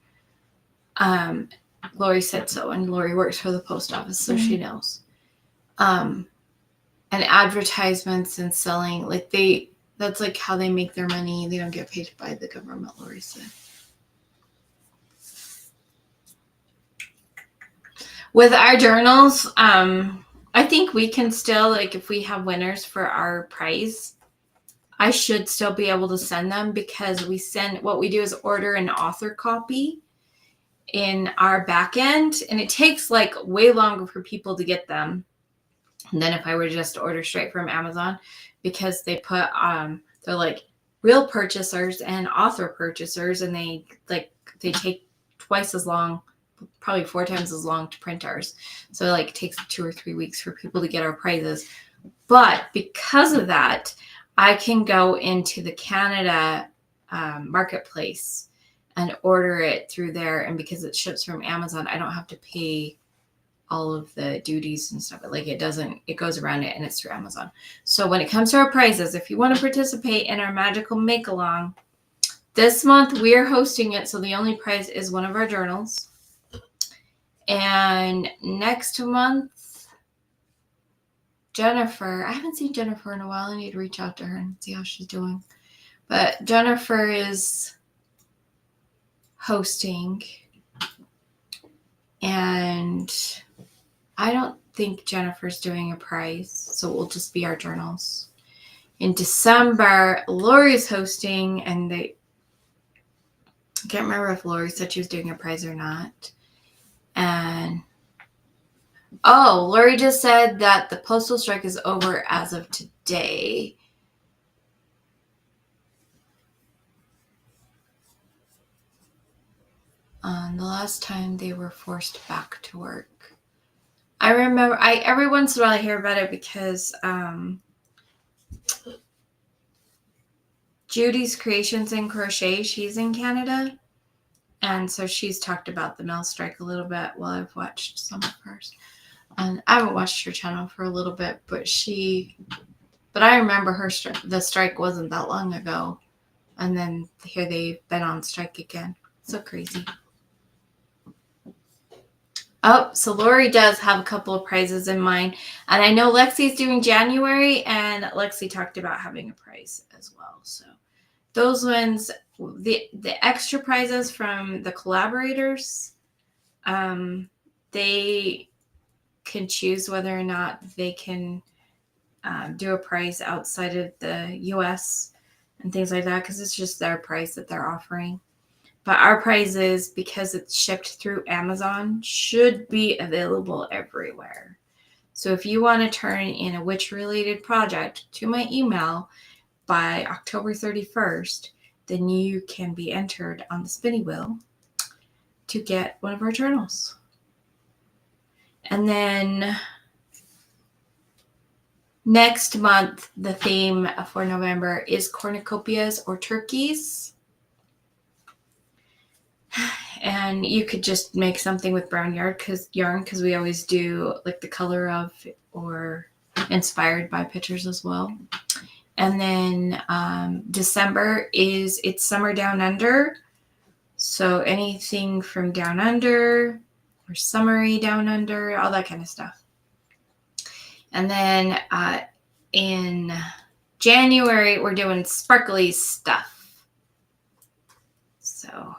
Lori said so, and Lori works for the post office, so she knows. And advertisements and selling, like that's like how they make their money. They don't get paid by the government, Lori said. With our journals, I think we can still, like, if we have winners for our prize, I should still be able to send them, because what we do is order an author copy in our back end, and it takes like way longer for people to get them than if I were just to order straight from Amazon, because they put they're like real purchasers and author purchasers, and they take twice as long, probably 4 times as long to print ours. So like it takes 2 or 3 weeks for people to get our prizes. But because of that, I can go into the Canada marketplace and order it through there. And because it ships from Amazon, I don't have to pay all of the duties and stuff. Like it goes around it, and it's through Amazon. So when it comes to our prizes, if you want to participate in our magical make along, this month we are hosting it. So the only prize is one of our journals. And next month, Jennifer, I haven't seen Jennifer in a while. I need to reach out to her and see how she's doing. But Jennifer is hosting, and I don't think Jennifer's doing a prize, so it will just be our journals. In December, Lori's hosting, and I can't remember if Lori said she was doing a prize or not. And Lori just said that the postal strike is over as of today. The last time they were forced back to work. I remember, every once in a while I hear about it because Judy's Creations and Crochet, she's in Canada. And so she's talked about the mill strike a little bit while I've watched some of hers. And I haven't watched her channel for a little bit, but I remember the strike wasn't that long ago. And then here they've been on strike again. So crazy. Oh, so Lori does have a couple of prizes in mind. And I know Lexi's doing January, and Lexi talked about having a prize as well. So those ones, the extra prizes from the collaborators, they can choose whether or not they can do a prize outside of the US and things like that, because it's just their price that they're offering. But our prizes, because it's shipped through Amazon, should be available everywhere. So if you want to turn in a witch-related project to my email by October 31st, then you can be entered on the spinning wheel to get one of our journals. And then next month, the theme for November is cornucopias or turkeys. And you could just make something with brown yarn because we always do like the color of or inspired by pictures as well. And then December is It's Summer Down Under. So anything from Down Under or Summery Down Under, all that kind of stuff. And then in January, we're doing sparkly stuff. So,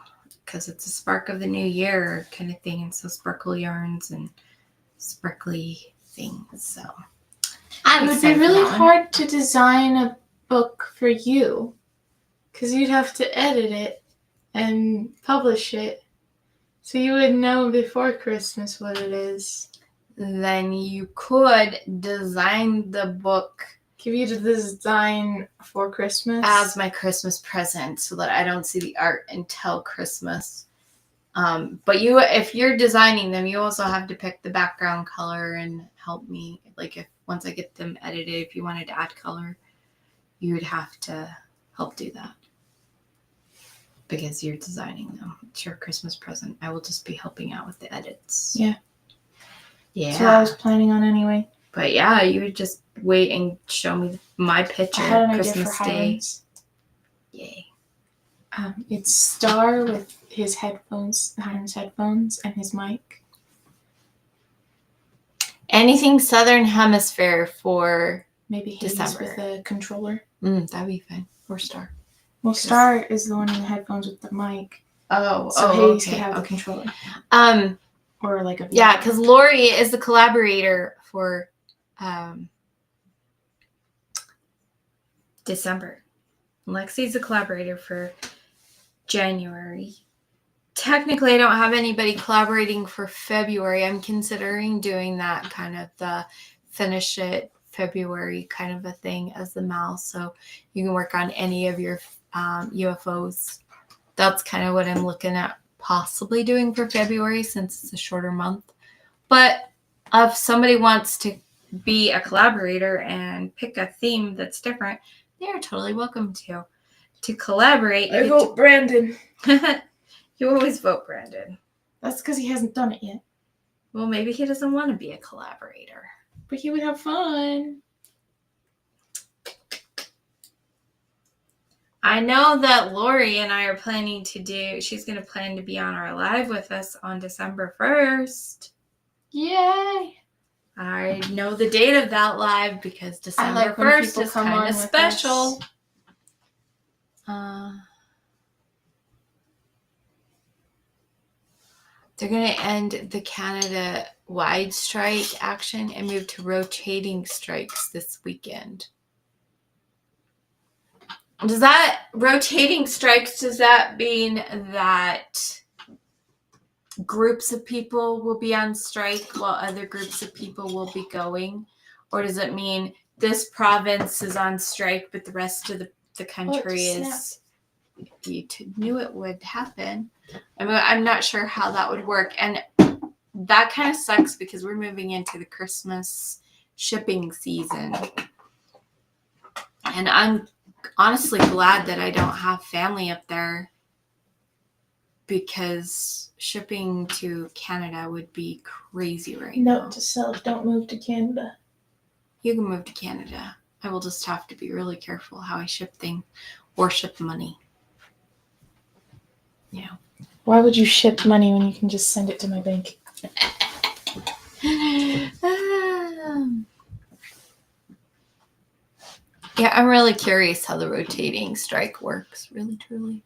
because it's a spark of the new year kind of thing. And so sparkle yarns and sparkly things. So it would be really hard to design a book for you because you'd have to edit it and publish it. So you would know before Christmas what it is. Then you could design the book. Give you the design for Christmas? As my Christmas present so that I don't see the art until Christmas. But if you're designing them, you also have to pick the background color and help me. Like once I get them edited, if you wanted to add color, you would have to help do that. Because you're designing them. It's your Christmas present. I will just be helping out with the edits. Yeah. Yeah. That's what I was planning on anyway. But yeah, you would just wait and show me my picture I had an Christmas idea for Day. Highlands. Yay. It's Star with his headphones, Highlands headphones, and his mic. Anything Southern Hemisphere for maybe Hades December with a controller. That'd be fun. Or Star. Well, Star is the one in the headphones with the mic. So Hades okay, could have the controller. Or like a yeah, because Lori is the collaborator for December. Lexi's the collaborator for January. Technically, I don't have anybody collaborating for February. I'm considering doing that kind of the finish it February kind of a thing as the MAL. So you can work on any of your UFOs. That's kind of what I'm looking at possibly doing for February since it's a shorter month. But if somebody wants to be a collaborator and pick a theme that's different, they are totally welcome to collaborate. I vote Brandon. You always vote Brandon. That's because he hasn't done it yet. Well, maybe he doesn't want to be a collaborator. But he would have fun. I know that Lori and I are planning to do, she's going to plan to be on our live with us on December 1st. Yay! I know the date of that live because December 1st is kind of special. They're going to end the Canada-wide strike action and move to rotating strikes this weekend. Does that mean that groups of people will be on strike while other groups of people will be going? Or does it mean this province is on strike, but the rest of the country is... You knew it would happen. I mean, I'm not sure how that would work. And that kind of sucks because we're moving into the Christmas shipping season. And I'm honestly glad that I don't have family up there because shipping to Canada would be crazy right now. Note to self, don't move to Canada. You can move to Canada. I will just have to be really careful how I ship things or ship money. Yeah. Why would you ship money when you can just send it to my bank? Yeah, I'm really curious how the rotating strike works, really, truly.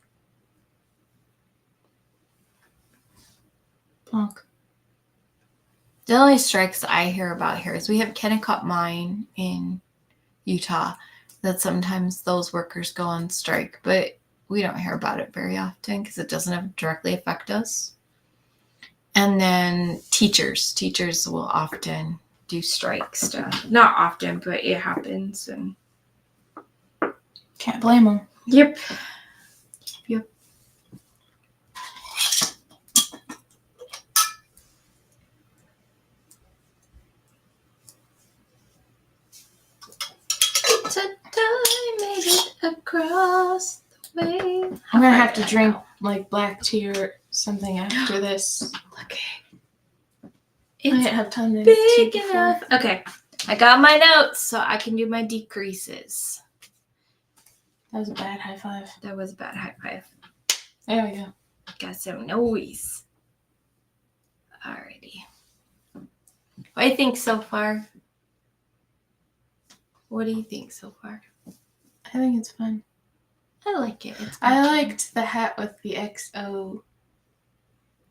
Plonk. The only strikes I hear about here is we have Kennecott Mine in Utah, that sometimes those workers go on strike, but we don't hear about it very often because it doesn't directly affect us. And then teachers will often do strike stuff. Not often, but it happens. And Can't blame them. yep. I made it across the way. I'm gonna have to drink like black tea or something after this. Okay. I It's didn't have time to big enough. Okay. I got my notes so I can do my decreases. That was a bad high five. That was a bad high five. There we go. Got some noise. Alrighty. What do you think so far? What do you think so far? I think it's fun. I like it. I liked the hat with the XO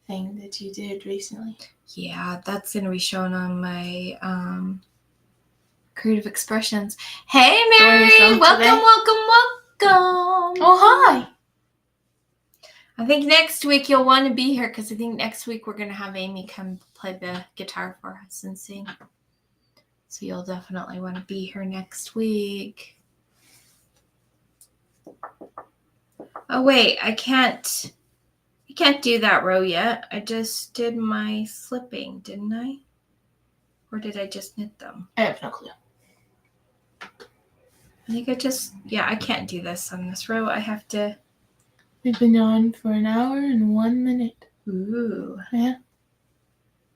thing that you did recently. Yeah, that's going to be shown on my Creative Expressions. Hey, Mary! Welcome. Oh, hi! I think next week you'll want to be here because I think next week we're going to have Amy come play the guitar for us and sing. So you'll definitely want to be here next week. Oh, wait. I can't do that row yet. I just did my slipping, didn't I? Or did I just knit them? I have no clue. I think I can't do this on this row. I have to. We've been on for an hour and 1 minute. Ooh. Yeah.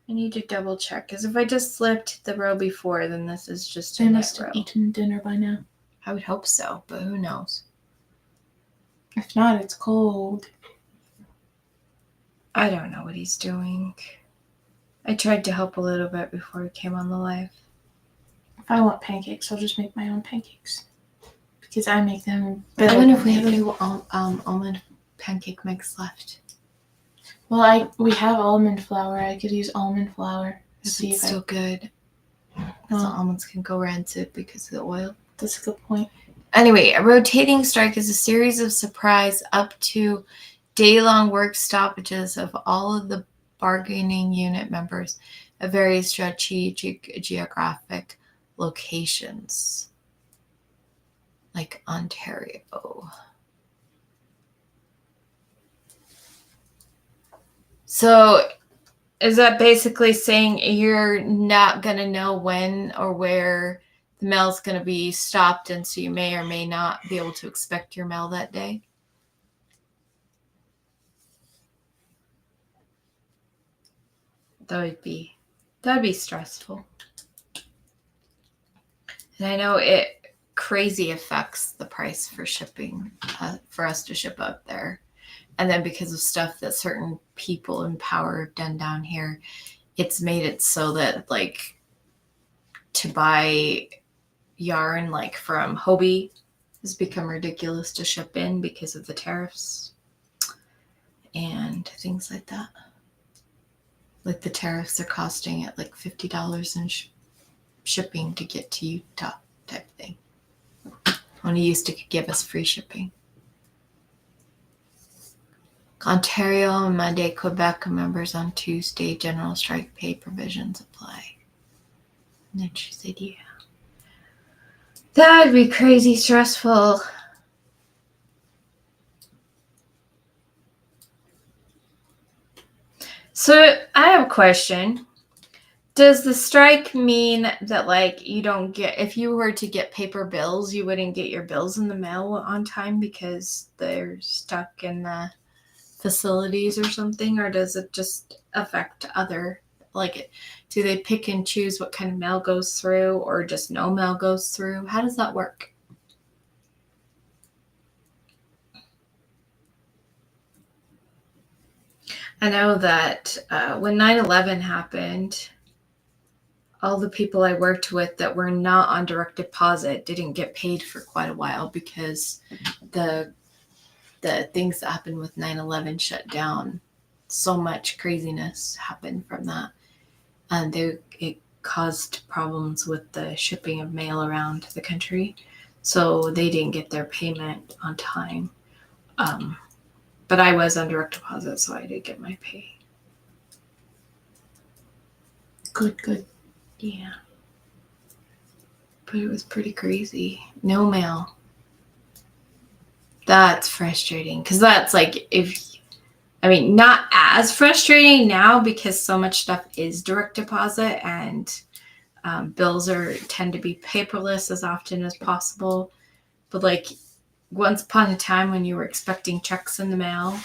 I need to double check because if I just slipped the row before, then this is just a They knit must have row. eaten dinner by now. I would hope so, but who knows? If not, it's cold. I don't know what he's doing. I tried to help a little bit before we came on the live. If I want pancakes, I'll just make my own pancakes. Because I make them better. I wonder if we have any almond pancake mix left. Well, we have almond flour. I could use almond flour. Is it still good? Because the almonds can go rancid because of the oil. That's a good point. Anyway, a rotating strike is a series of surprise up to day-long work stoppages of all of the bargaining unit members at various strategic geographic locations, like Ontario. So is that basically saying you're not going to know when or where the mail's going to be stopped, and so you may or may not be able to expect your mail that day? That would be stressful. And I know it crazy affects the price for shipping, for us to ship up there. And then because of stuff that certain people in power have done down here, it's made it so that like to buy yarn like from Hobie has become ridiculous to ship in because of the tariffs and things like that. Like the tariffs are costing it like $50 in shipping to get to Utah type thing. When he used to give us free shipping. Ontario on Monday, Quebec members on Tuesday. General strike pay provisions apply. And then she said, yeah. That would be crazy stressful. So I have a question. Does the strike mean that like you don't get, if you were to get paper bills, you wouldn't get your bills in the mail on time because they're stuck in the facilities or something? Or does it just affect other, like, do they pick and choose what kind of mail goes through, or just no mail goes through? How does that work? I know that when 9/11 happened, all the people I worked with that were not on direct deposit didn't get paid for quite a while because the things that happened with 9/11 shut down. So much craziness happened from that. And it caused problems with the shipping of mail around the country. So they didn't get their payment on time. But I was on direct deposit, so I did get my pay. Good. Yeah. But it was pretty crazy. No mail. That's frustrating. Because that's like, not as frustrating now because so much stuff is direct deposit and bills tend to be paperless as often as possible. But like once upon a time when you were expecting checks in the mail,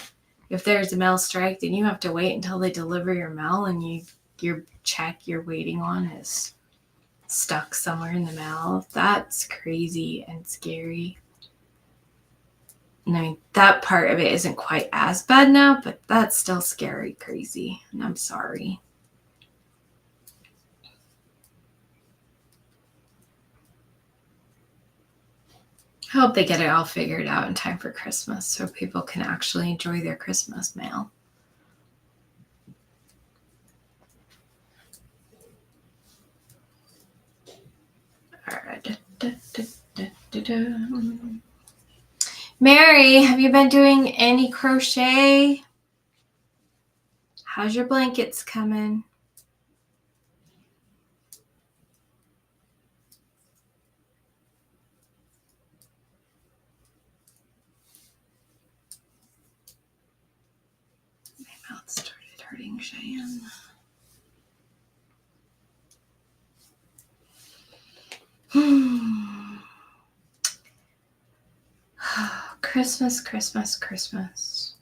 if there's a mail strike, then you have to wait until they deliver your mail and your check you're waiting on is stuck somewhere in the mail. That's crazy and scary. And I mean, that part of it isn't quite as bad now, but that's still scary, crazy. And I'm sorry. I hope they get it all figured out in time for Christmas so people can actually enjoy their Christmas mail. All right. Mary, have you been doing any crochet? How's your blankets coming? My mouth started hurting, ShiAnne. Christmas.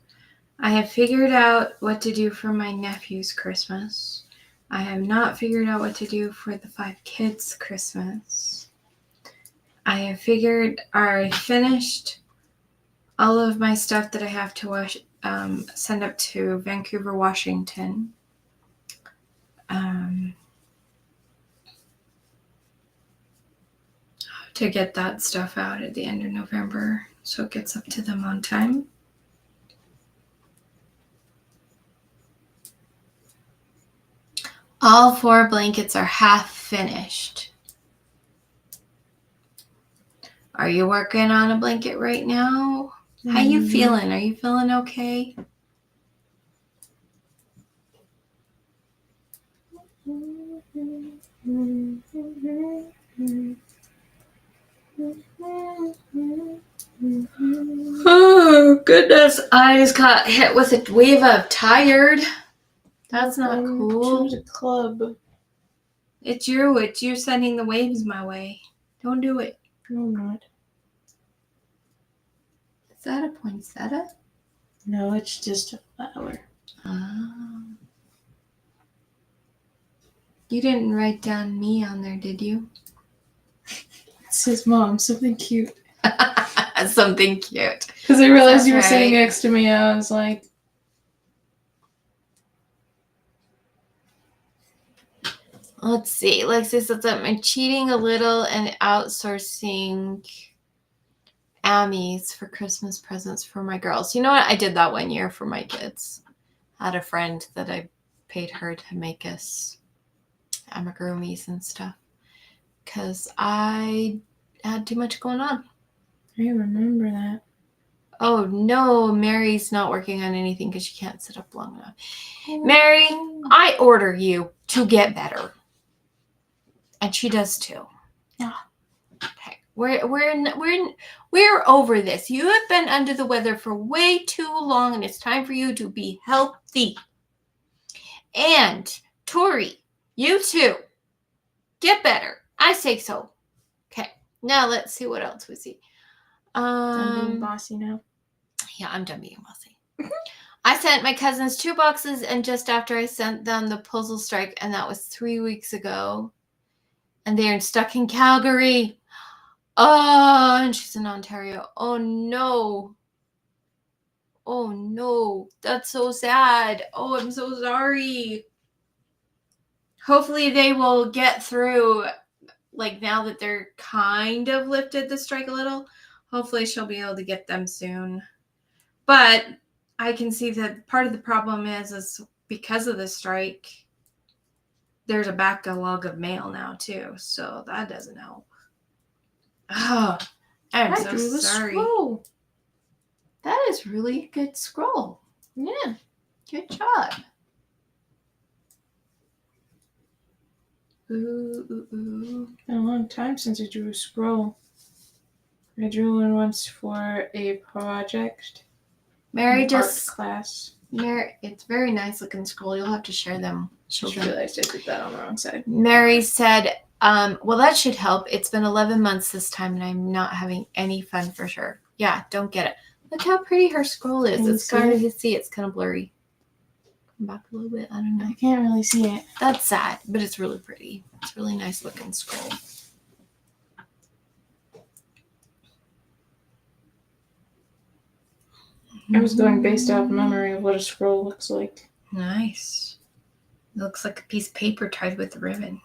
I have figured out what to do for my nephew's Christmas. I have not figured out what to do for the 5 kids' Christmas. I have finished all of my stuff that I have to send up to Vancouver, Washington. To get that stuff out at the end of November so it gets up to them on time. All 4 blankets are half finished. Are you working on a blanket right now? How you feeling? Are you feeling okay? Oh, goodness. I just got hit with a wave of tired. That's not cool. Choose a club. It's you sending the waves my way. Don't do it. No, I'm not. Is that a poinsettia? No, it's just a flower. Oh. You didn't write down me on there, did you? It says mom, something cute. Something cute. Because I realized you were sitting next to me. I was like, let's see. Lexi says that I'm cheating a little and outsourcing Ammies for Christmas presents for my girls. You know what? I did that one year for my kids. I had a friend that I paid her to make us amigurumis and stuff because I had too much going on. I remember that. Oh no, Mary's not working on anything because she can't sit up long enough. Mary, I order you to get better. And she does too. Yeah. Okay. We're over this. You have been under the weather for way too long, and it's time for you to be healthy. And Tori, you too. Get better. I say so. Okay. Now let's see what else we see. I'm being bossy now. Yeah, I'm done being bossy. I sent my cousins 2 boxes, and just after I sent them the puzzle strike, and that was 3 weeks ago. And they're stuck in Calgary. Oh, and she's in Ontario. Oh, no. Oh, no. That's so sad. Oh, I'm so sorry. hopefully they will get through, like now that they're kind of lifted the strike a little. Hopefully she'll be able to get them soon. But I can see that part of the problem is because of the strike, there's a backlog of mail now too. So that doesn't help. Oh, I'm so sorry. Scroll. That is really good scroll. Yeah. Good job. Ooh. Been a long time since I drew a scroll. I drew one once for a project. Mary art just class. Mary, it's very nice looking scroll. You'll have to share them. Just realized I did that on the wrong side. Mary said, well, that should help. It's been 11 months this time, and I'm not having any fun for sure. Yeah, don't get it. Look how pretty her scroll is. It's hard to see. It's kind of blurry. Come back a little bit. I don't know. I can't really see it. That's sad, but it's really pretty. It's a really nice looking scroll. I was going based off memory of what a scroll looks like. Nice. It looks like a piece of paper tied with a ribbon.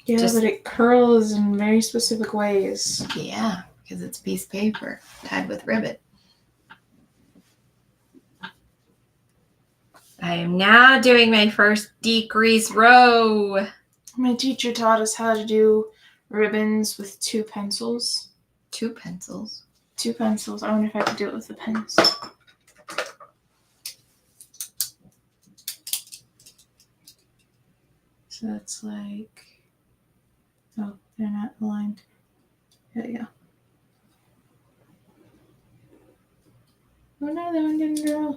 Yeah, but it curls in very specific ways. Yeah, because it's a piece of paper tied with ribbon. I am now doing my first decrease row. My teacher taught us how to do ribbons with 2 pencils. 2 pencils? 2 pencils. I wonder if I could do it with the pens. So that's like... Oh, they're not aligned. There we go. Oh no, that one didn't draw.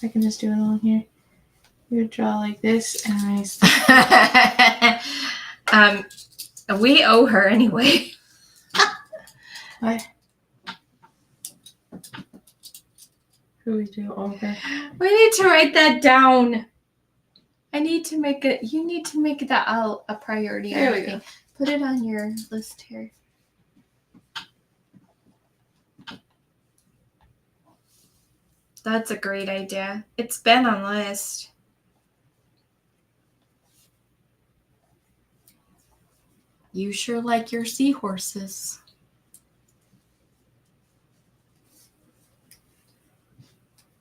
I can just do it all here. You would draw like this and I... We owe her anyway. What? Who we do over? We need to write that down. I need to make it. You need to make that a priority. There we go. Put it on your list here. That's a great idea. It's been on the list. You sure like your seahorses.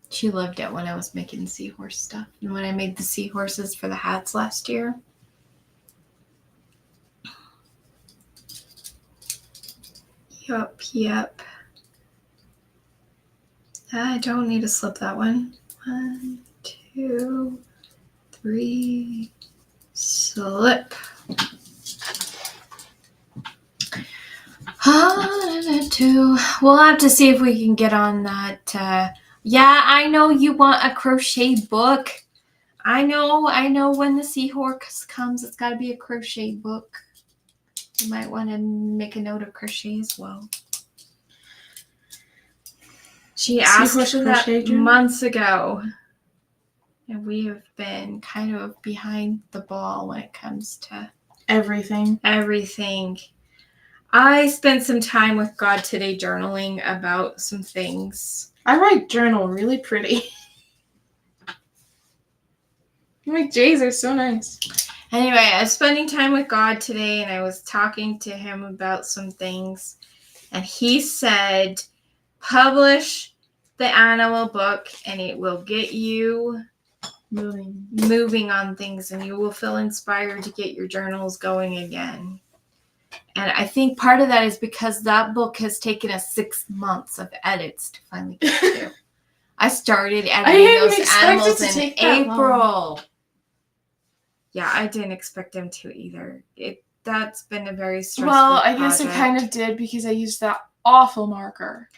She loved it when I was making seahorse stuff. And when I made the seahorses for the hats last year. Yep. I don't need to slip that one. 1, 2, 3, slip. We'll have to see if we can get on that. Yeah, I know you want a crochet book. I know when the seahorse comes, it's got to be a crochet book. You might want to make a note of crochet as well. She asked for that months ago. And we have been kind of behind the ball when it comes to everything. I spent some time with God today journaling about some things. I write journal really pretty. My J's are so nice. Anyway, I was spending time with God today and I was talking to him about some things. And he said, publish the animal book and it will get you moving on things and you will feel inspired to get your journals going again. And I think part of that is because that book has taken us 6 months of edits to finally get to. I started editing those animals in April. Yeah, I didn't expect them to either. That's been a very stressful I guess it kind of did because I used that awful marker.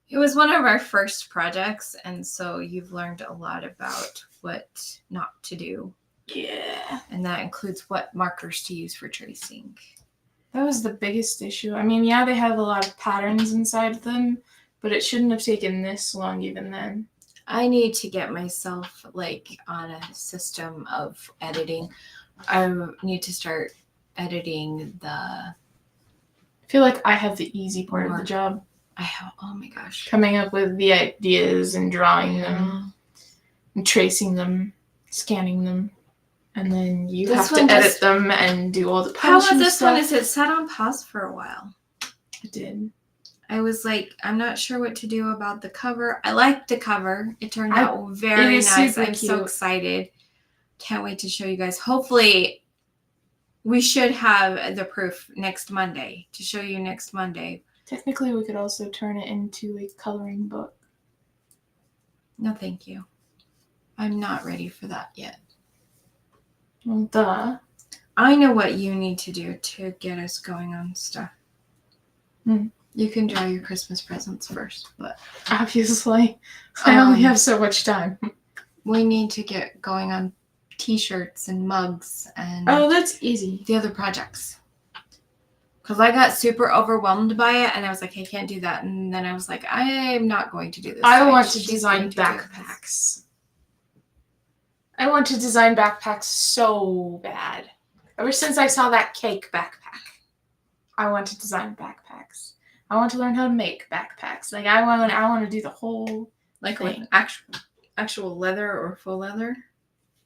It was one of our first projects, and so you've learned a lot about what not to do. Yeah. And that includes what markers to use for tracing. That was the biggest issue. I mean, yeah, they have a lot of patterns inside them, but it shouldn't have taken this long even then. I need to get myself on a system of editing. I need to start editing I feel like I have the easy part of the job. Oh my gosh. Coming up with the ideas and drawing them and tracing them. scanning them. And then you This have to one edit just- them and do all the How punching about this stuff. one? Is it set on pause for a while? It did. I was like, I'm not sure what to do about the cover. I like the cover. It turned out very is nice. super I'm so cute. excited. Can't wait to show you guys. Hopefully, we should have the proof next Monday to show you next Monday. Technically, we could also turn it into a coloring book. No, thank you. I'm not ready for that yet. Well, duh. I know what you need to do to get us going on stuff. You can draw your Christmas presents first, but Obviously, I only have so much time. we need to get going on t-shirts and mugs and Oh, that's easy. the other projects. Because I got super overwhelmed by it, and I was like, I can't do that. And then I was like, I'm not going to do this. I want to She's design going to do this. backpacks. I want to design backpacks so bad. Ever since I saw that cake backpack, I want to design backpacks. I want to learn how to make backpacks. Like I want to do the whole Like thing. with actual leather or full leather.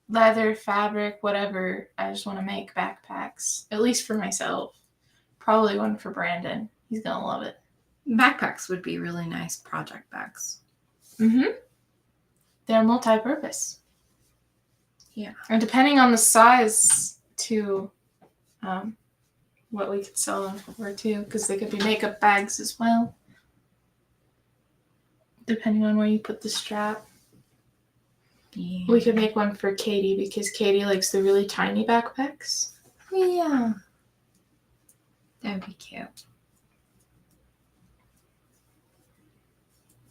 Leather, fabric, whatever. I just want to make backpacks. At least for myself. Probably one for Brandon. He's going to love it. Backpacks would be really nice project bags. Mm-hmm. They're multi-purpose. Yeah. And depending on the size to what we could sell them for too, because they could be makeup bags as well. Depending on where you put the strap. Yeah. We could make one for Katie because Katie likes the really tiny backpacks. Yeah. That would be cute.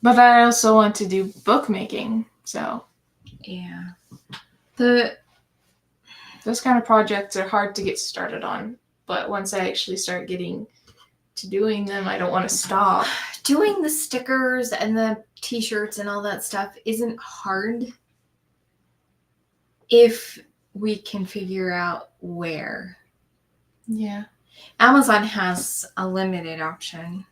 But I also want to do bookmaking, so Yeah. those kind of projects are hard to get started on. But once I actually start getting to doing them, I don't want to stop. Doing the stickers and the t-shirts and all that stuff isn't hard if we can figure out where. Yeah. Amazon has a limited option.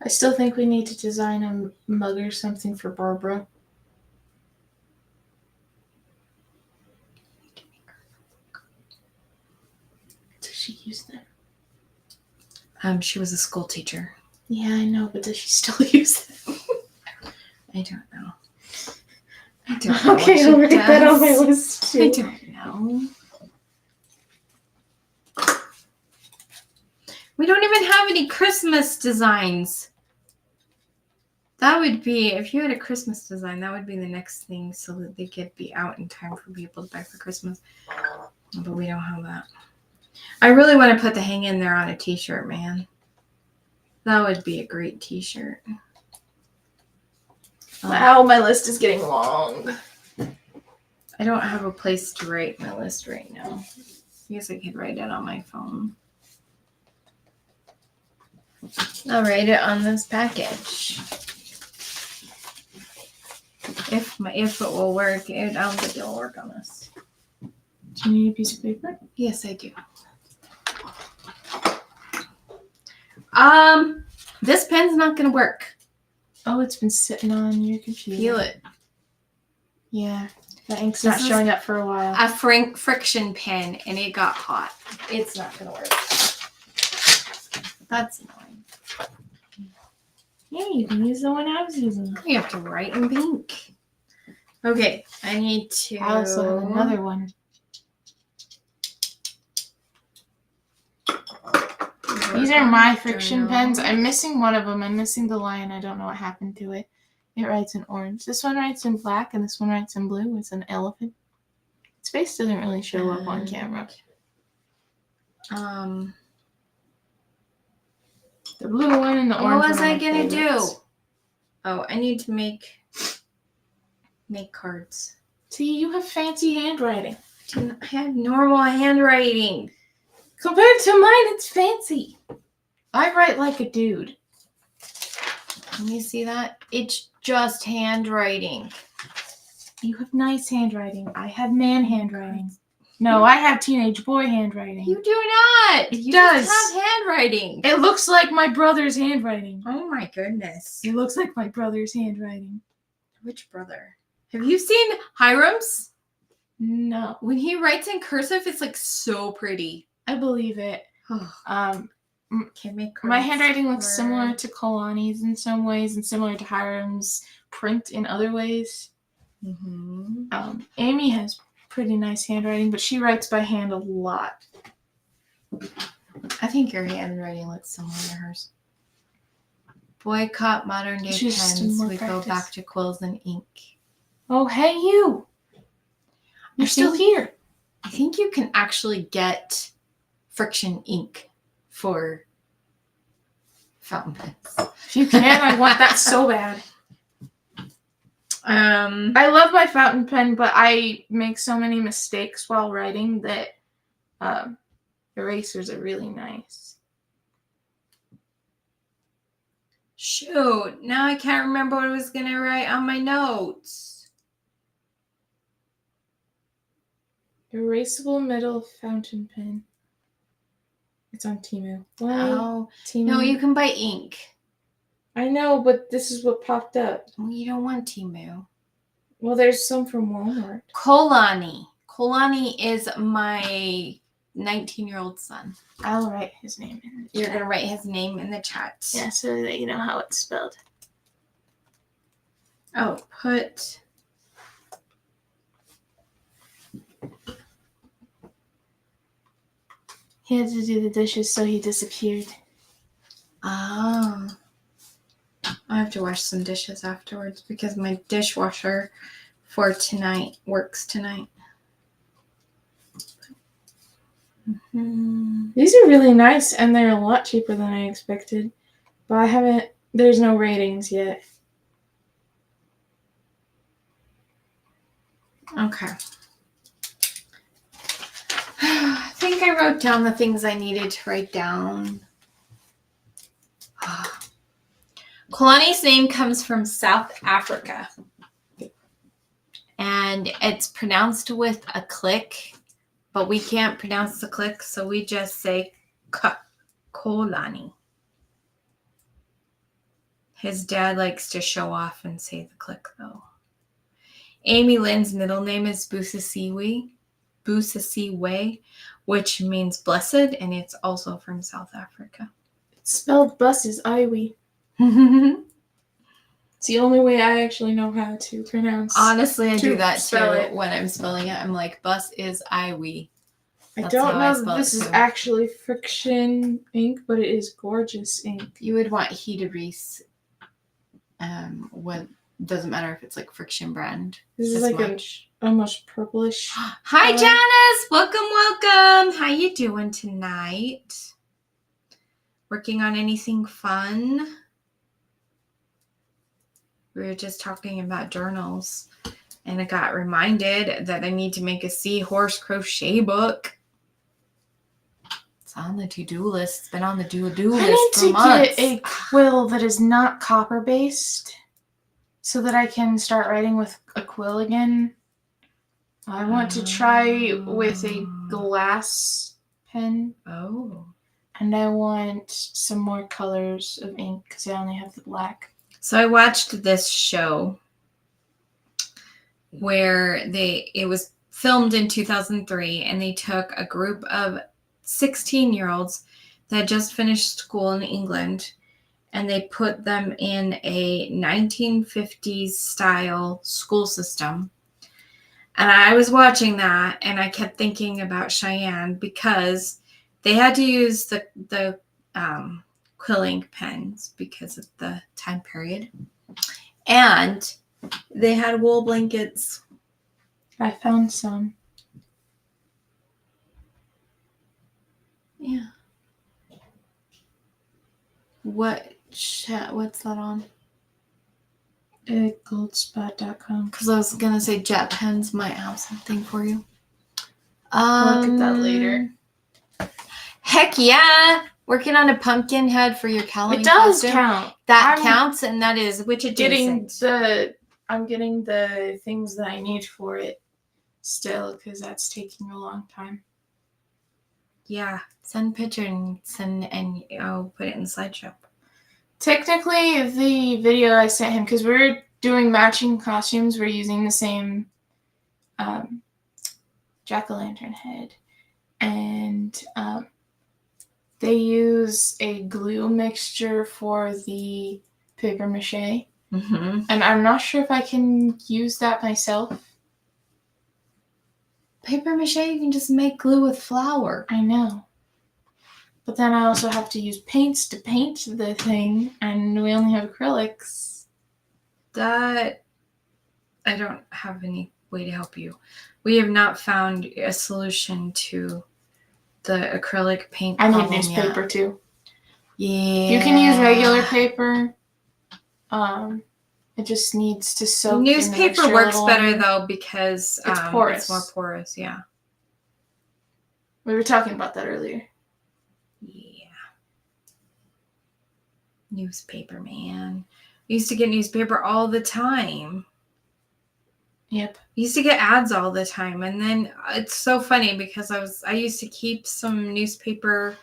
I still think we need to design a mug or something for Barbara. Does she use them? She was a school teacher. Yeah, I know, but does she still use them? I don't know. I don't know. Okay, I'll write that on my list too. I don't know. We don't even have any Christmas designs. That would be, if you had a Christmas design, that would be the next thing so that they could be out in time for people to buy for Christmas. But we don't have that. I really want to put the hang in there on a t-shirt, man. That would be a great t-shirt. Wow, my list is getting long. I don't have a place to write my list right now. I guess I could write it on my phone. I'll write it on this package. If it will work, I don't think it'll work on this. Do you need a piece of paper? Yes, I do. This pen's not gonna work. Oh, it's been sitting on your computer. Feel it. Yeah, the ink's This not is showing up for a while. A friction pen, and it got hot. It's not gonna work. That's annoying. Yeah, you can use the one I was using. You have to write in pink. Okay, I need to. I also have another one. These are my friction pens. I'm missing one of them. I'm missing the line. I don't know what happened to it. It writes in orange. This one writes in black, and this one writes in blue. It's an elephant. Its face doesn't really show up on camera. The blue one and the orange one. What was are I my gonna favorites. do? Oh, I need to make cards. See, you have fancy handwriting. I have normal handwriting. Compared to mine, it's fancy. I write like a dude. Can you see that? It's just handwriting. You have nice handwriting. I have man handwriting. No, I have teenage boy handwriting. You do not. You does. just have handwriting. It looks like my brother's handwriting. Oh my goodness. It looks like my brother's handwriting. Which brother? Have you seen Hiram's? No. When he writes in cursive, it's like so pretty. I believe it. Can't make My handwriting looks similar to Kalani's in some ways and similar to Hiram's print in other ways. Amy has pretty nice handwriting, but she writes by hand a lot. I think your handwriting looks similar to hers. Boycott modern day Just pens. more We practice. go back to quills and ink. Oh, hey, you! You're still here. I think you can actually get friction ink for fountain pens. If you can, I want that so bad. I love my fountain pen, but I make so many mistakes while writing that erasers are really nice. Shoot, now I can't remember what I was going to write on my notes. Erasable metal fountain pen. It's on Temu. Oh, Temu. no, you can buy ink. I know, but this is what popped up. Well, you don't want Temu. Well, there's some from Walmart. Kolani. Kolani is my 19-year-old son. I'll write his name in the chat. You're going to write his name in the chat. Yeah, so that you know how it's spelled. Oh, put... He had to do the dishes, so he disappeared. Oh. I have to wash some dishes afterwards because my dishwasher for tonight works tonight. These are really nice, and they're a lot cheaper than I expected. But there's no ratings yet. Okay. I think I wrote down the things I needed to write down. Kalani's name comes from South Africa. And it's pronounced with a click, but we can't pronounce the click, so we just say Kolani. His dad likes to show off and say the click, though. Amy Lynn's middle name is Busisiwe, which means blessed, and it's also from South Africa. It's spelled bus is Iwi. It's the only way I actually know how to pronounce. Honestly, I do that too. It. When I'm spelling it, I'm like, bus is Iwi. I don't know if this is actually friction ink, but it is gorgeous ink. You would want Heateries. What doesn't matter if it's like friction brand. This is like almost purplish. Hi, Janice. Welcome. How you doing tonight? Working on anything fun? We were just talking about journals, and I got reminded that I need to make a seahorse crochet book. It's on the to-do list. It's been on the to-do list for months. I need to get a quill that is not copper-based so that I can start writing with a quill again. I want to try with a glass pen. Oh. And I want some more colors of ink because I only have the black. So I watched this show where it was filmed in 2003, and they took a group of 16-year-olds that had just finished school in England, and they put them in a 1950s style school system. And I was watching that, and I kept thinking about ShiAnne because they had to use the quilling pens because of the time period. And they had wool blankets. I found some. Yeah. What's that on? Goldspot.com. Because I was going to say jet pens might have something for you. I'll look at that later. Heck yeah! Working on a pumpkin head for your Halloween It does costume. count. That counts, and that is which adjacent. I'm getting the things that I need for it still because that's taking a long time. Yeah, send a picture and I'll put it in the slideshow. Technically, the video I sent him, because we're doing matching costumes, we're using the same jack-o'-lantern head. And they use a glue mixture for the paper mache. Mm-hmm. And I'm not sure if I can use that myself. Paper mache, you can just make glue with flour. I know. But then I also have to use paints to paint the thing, and we only have acrylics. That, I don't have any way to help you. We have not found a solution to the acrylic paint I need problem newspaper yet. too. Yeah. You can use regular paper. It just needs to soak in the mixture Newspaper a works little better longer. though because It's porous. It's more porous. Yeah. We were talking about that earlier. Yeah. Newspaper, man. We used to get newspaper all the time. Yep. We used to get ads all the time, and then it's so funny because I used to keep some newspaper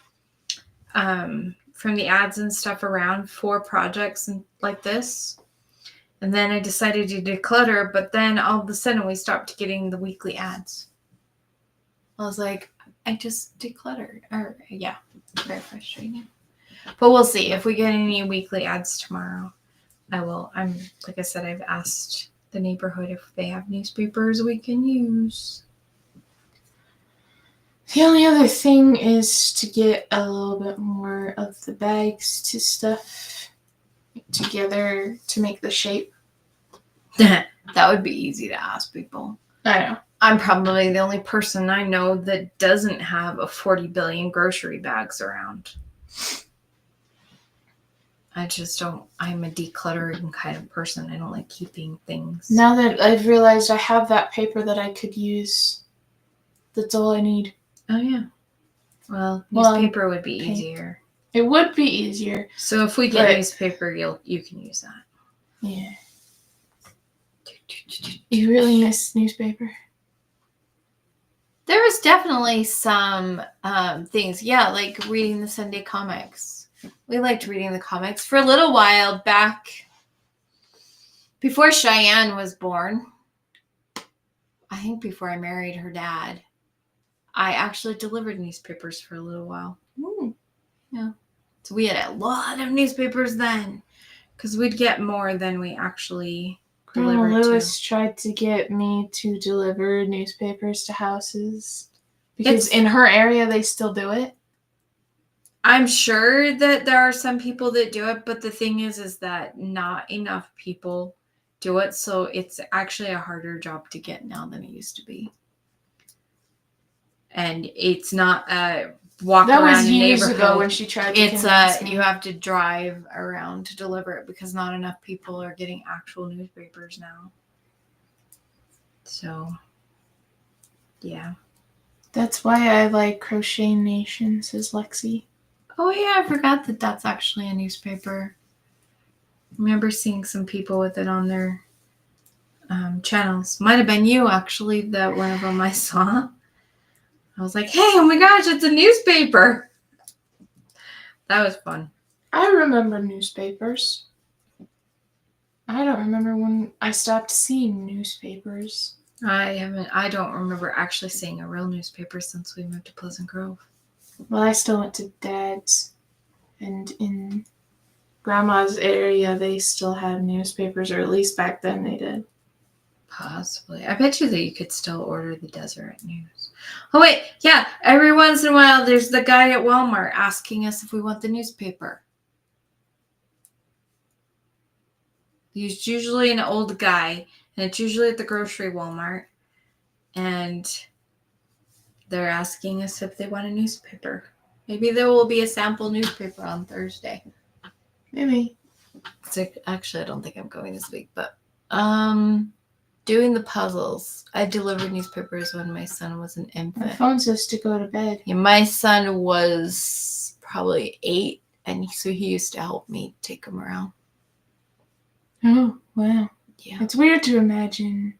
from the ads and stuff around for projects and like this. And then I decided to declutter, but then all of a sudden we stopped getting the weekly ads. I was like, I just decluttered. Yeah, very frustrating. But we'll see. If we get any weekly ads tomorrow, I will. Like I said, I've asked the neighborhood if they have newspapers we can use. The only other thing is to get a little bit more of the bags to stuff together to make the shape. That would be easy to ask people. I know. I'm probably the only person I know that doesn't have a 40 billion grocery bags around. I just don't. I'm a decluttering kind of person. I don't like keeping things. Now that I've realized I have that paper that I could use, that's all I need. Oh, yeah. Well, newspaper would be easier. It would be easier. So if we get newspaper, you can use that. Yeah. You really miss newspaper? There was definitely some things. Yeah, like reading the Sunday comics. We liked reading the comics for a little while back before ShiAnne was born. I think before I married her dad. I actually delivered newspapers for a little while. Ooh. Yeah. So we had a lot of newspapers then because we'd get more than we actually delivered. Lewis tried to get me to deliver newspapers to houses because in her area they still do it. I'm sure that there are some people that do it, but the thing is that not enough people do it, so it's actually a harder job to get now than it used to be. And it's not a walk around the neighborhood. That was years ago when she tried to convince me. You have to drive around to deliver it because not enough people are getting actual newspapers now. So, yeah. That's why I like Crochet Nation, says Lexi. Oh, yeah, I forgot that that's actually a newspaper. I remember seeing some people with it on their channels. Might have been you, actually, that one of them I saw. I was like, hey, oh my gosh, it's a newspaper. That was fun. I remember newspapers. I don't remember when I stopped seeing newspapers. I don't remember actually seeing a real newspaper since we moved to Pleasant Grove. Well, I still went to Dad's, and in Grandma's area, they still have newspapers, or at least back then they did. Possibly. I bet you that you could still order the Deseret News. Oh, wait. Yeah. Every once in a while, there's the guy at Walmart asking us if we want the newspaper. He's usually an old guy, and it's usually at the grocery Walmart. And they're asking us if they want a newspaper. Maybe there will be a sample newspaper on Thursday. Maybe. Actually, I don't think I'm going this week, but doing the puzzles. I delivered newspapers when my son was an infant. My phone says to go to bed. Yeah, my son was probably 8, and so he used to help me take him around. Oh, wow. Yeah. It's weird to imagine.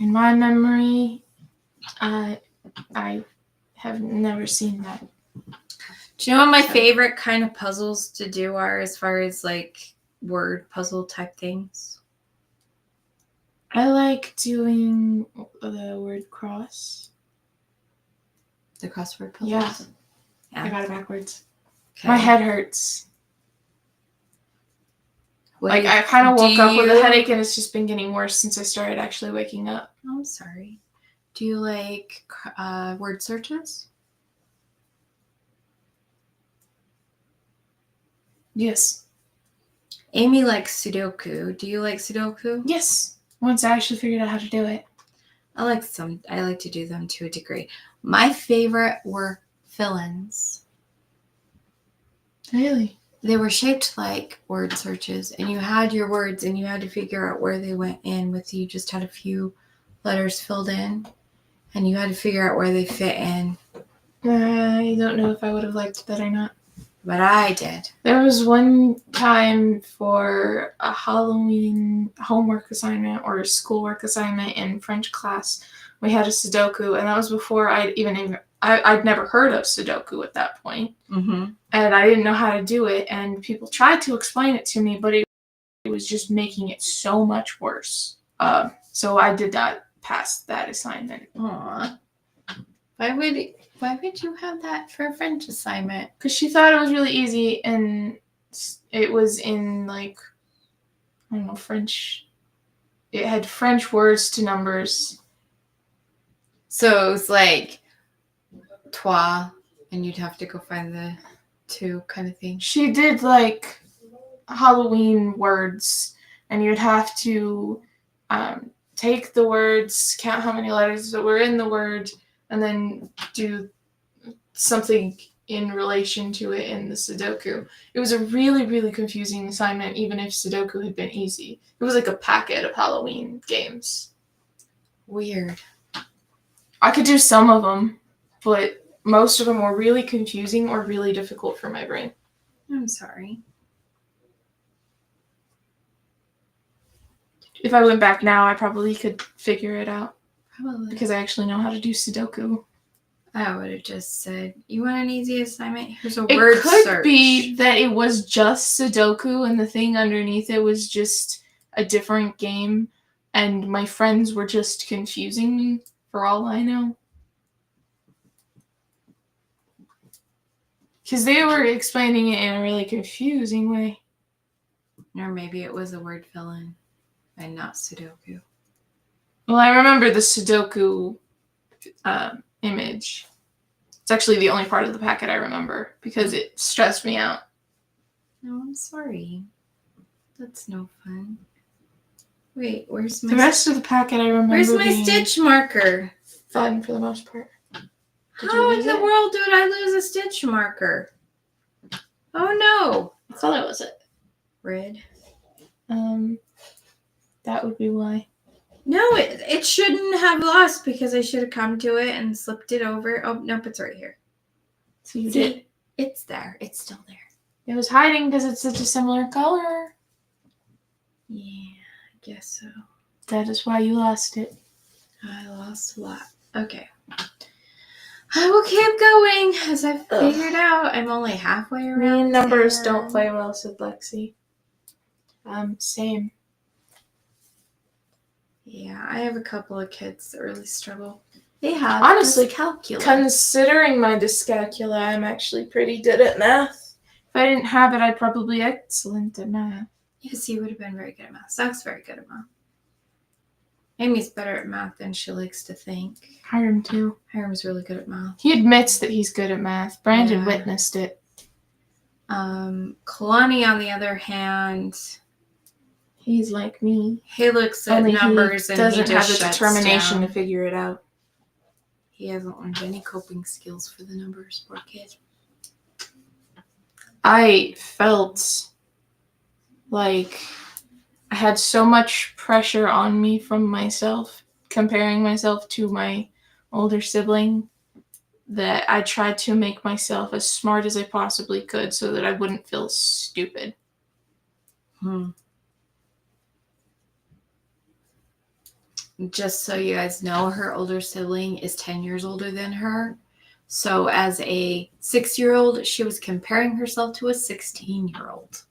In my memory, I have never seen that. Do you know what my favorite kind of puzzles to do are as far as like word puzzle type things? I like doing the word cross. The crossword puzzles? Yeah. Yeah. I got it backwards. Okay. My head hurts. Wait, I kind of do woke up with a you- headache, and it's just been getting worse since I started actually waking up. Oh, I'm sorry. Do you like word searches? Yes. Amy likes Sudoku. Do you like Sudoku? Yes. Once I actually figured out how to do it. I like to do them to a degree. My favorite were fill-ins. Really? They were shaped like word searches, and you had your words, and you had to figure out where they went in with you. Just had a few letters filled in, and you had to figure out where they fit in. I don't know if I would have liked that or not. But I did. There was one time for a Halloween homework assignment or a schoolwork assignment in French class. We had a Sudoku, and that was before I'd never heard of Sudoku at that point. Mm-hmm. And I didn't know how to do it, and people tried to explain it to me, but it was just making it so much worse. So I did not pass that assignment. Aww. Why would you have that for a French assignment? Because she thought it was really easy, and it was in, like, I don't know, French. It had French words to numbers. So it was like trois, and you'd have to go find the two kind of thing. She did, like, Halloween words, and you'd have to take the words, count how many letters that were in the word, and then do something in relation to it in the Sudoku. It was a really, really confusing assignment, even if Sudoku had been easy. It was like a packet of Halloween games. Weird. I could do some of them, but most of them were really confusing or really difficult for my brain. I'm sorry. If I went back now, I probably could figure it out. Probably. Because I actually know how to do Sudoku. I would have just said, you want an easy assignment? Here's a word It could search. be that it was just Sudoku and the thing underneath it was just a different game and my friends were just confusing me, for all I know. Because they were explaining it in a really confusing way. Or maybe it was a word fill-in and not Sudoku. Well, I remember the Sudoku image. It's actually the only part of the packet I remember because it stressed me out. No, I'm sorry. That's no fun. Wait, where's my... The rest of the packet I remember Where's my being stitch marker? fun for the most part. How in the world did I lose a stitch marker? Oh no. What color was it? Red. That would be why. No, it shouldn't have lost because I should have come to it and slipped it over. Oh, nope, it's right here. So you See, did. it's there. It's still there. It was hiding because it's such a similar color. Yeah, I guess so. That is why you lost it. I lost a lot. Okay. I will keep going as I've figured out. I'm only halfway around. Me and numbers don't play well, said Lexi. Same. Yeah, I have a couple of kids that really struggle. They have Honestly, dyscalculia. Considering my dyscalculia, I'm actually pretty good at math. If I didn't have it, I'd probably be excellent at math. Yes, you would have been very good at math. Zach's very good at math. Amy's better at math than she likes to think. Hiram too. Hiram's really good at math. He admits that he's good at math. Brandon Yeah. witnessed it. Kalani, on the other hand, He's like me. he looks at Only numbers he and doesn't he just have the shuts determination down. to figure it out. He hasn't learned any coping skills for the numbers, poor kid. I felt like I had so much pressure on me from myself, comparing myself to my older sibling, that I tried to make myself as smart as I possibly could so that I wouldn't feel stupid. Just so you guys know, her older sibling is 10 years older than her. So as a 6-year-old, she was comparing herself to a 16-year-old.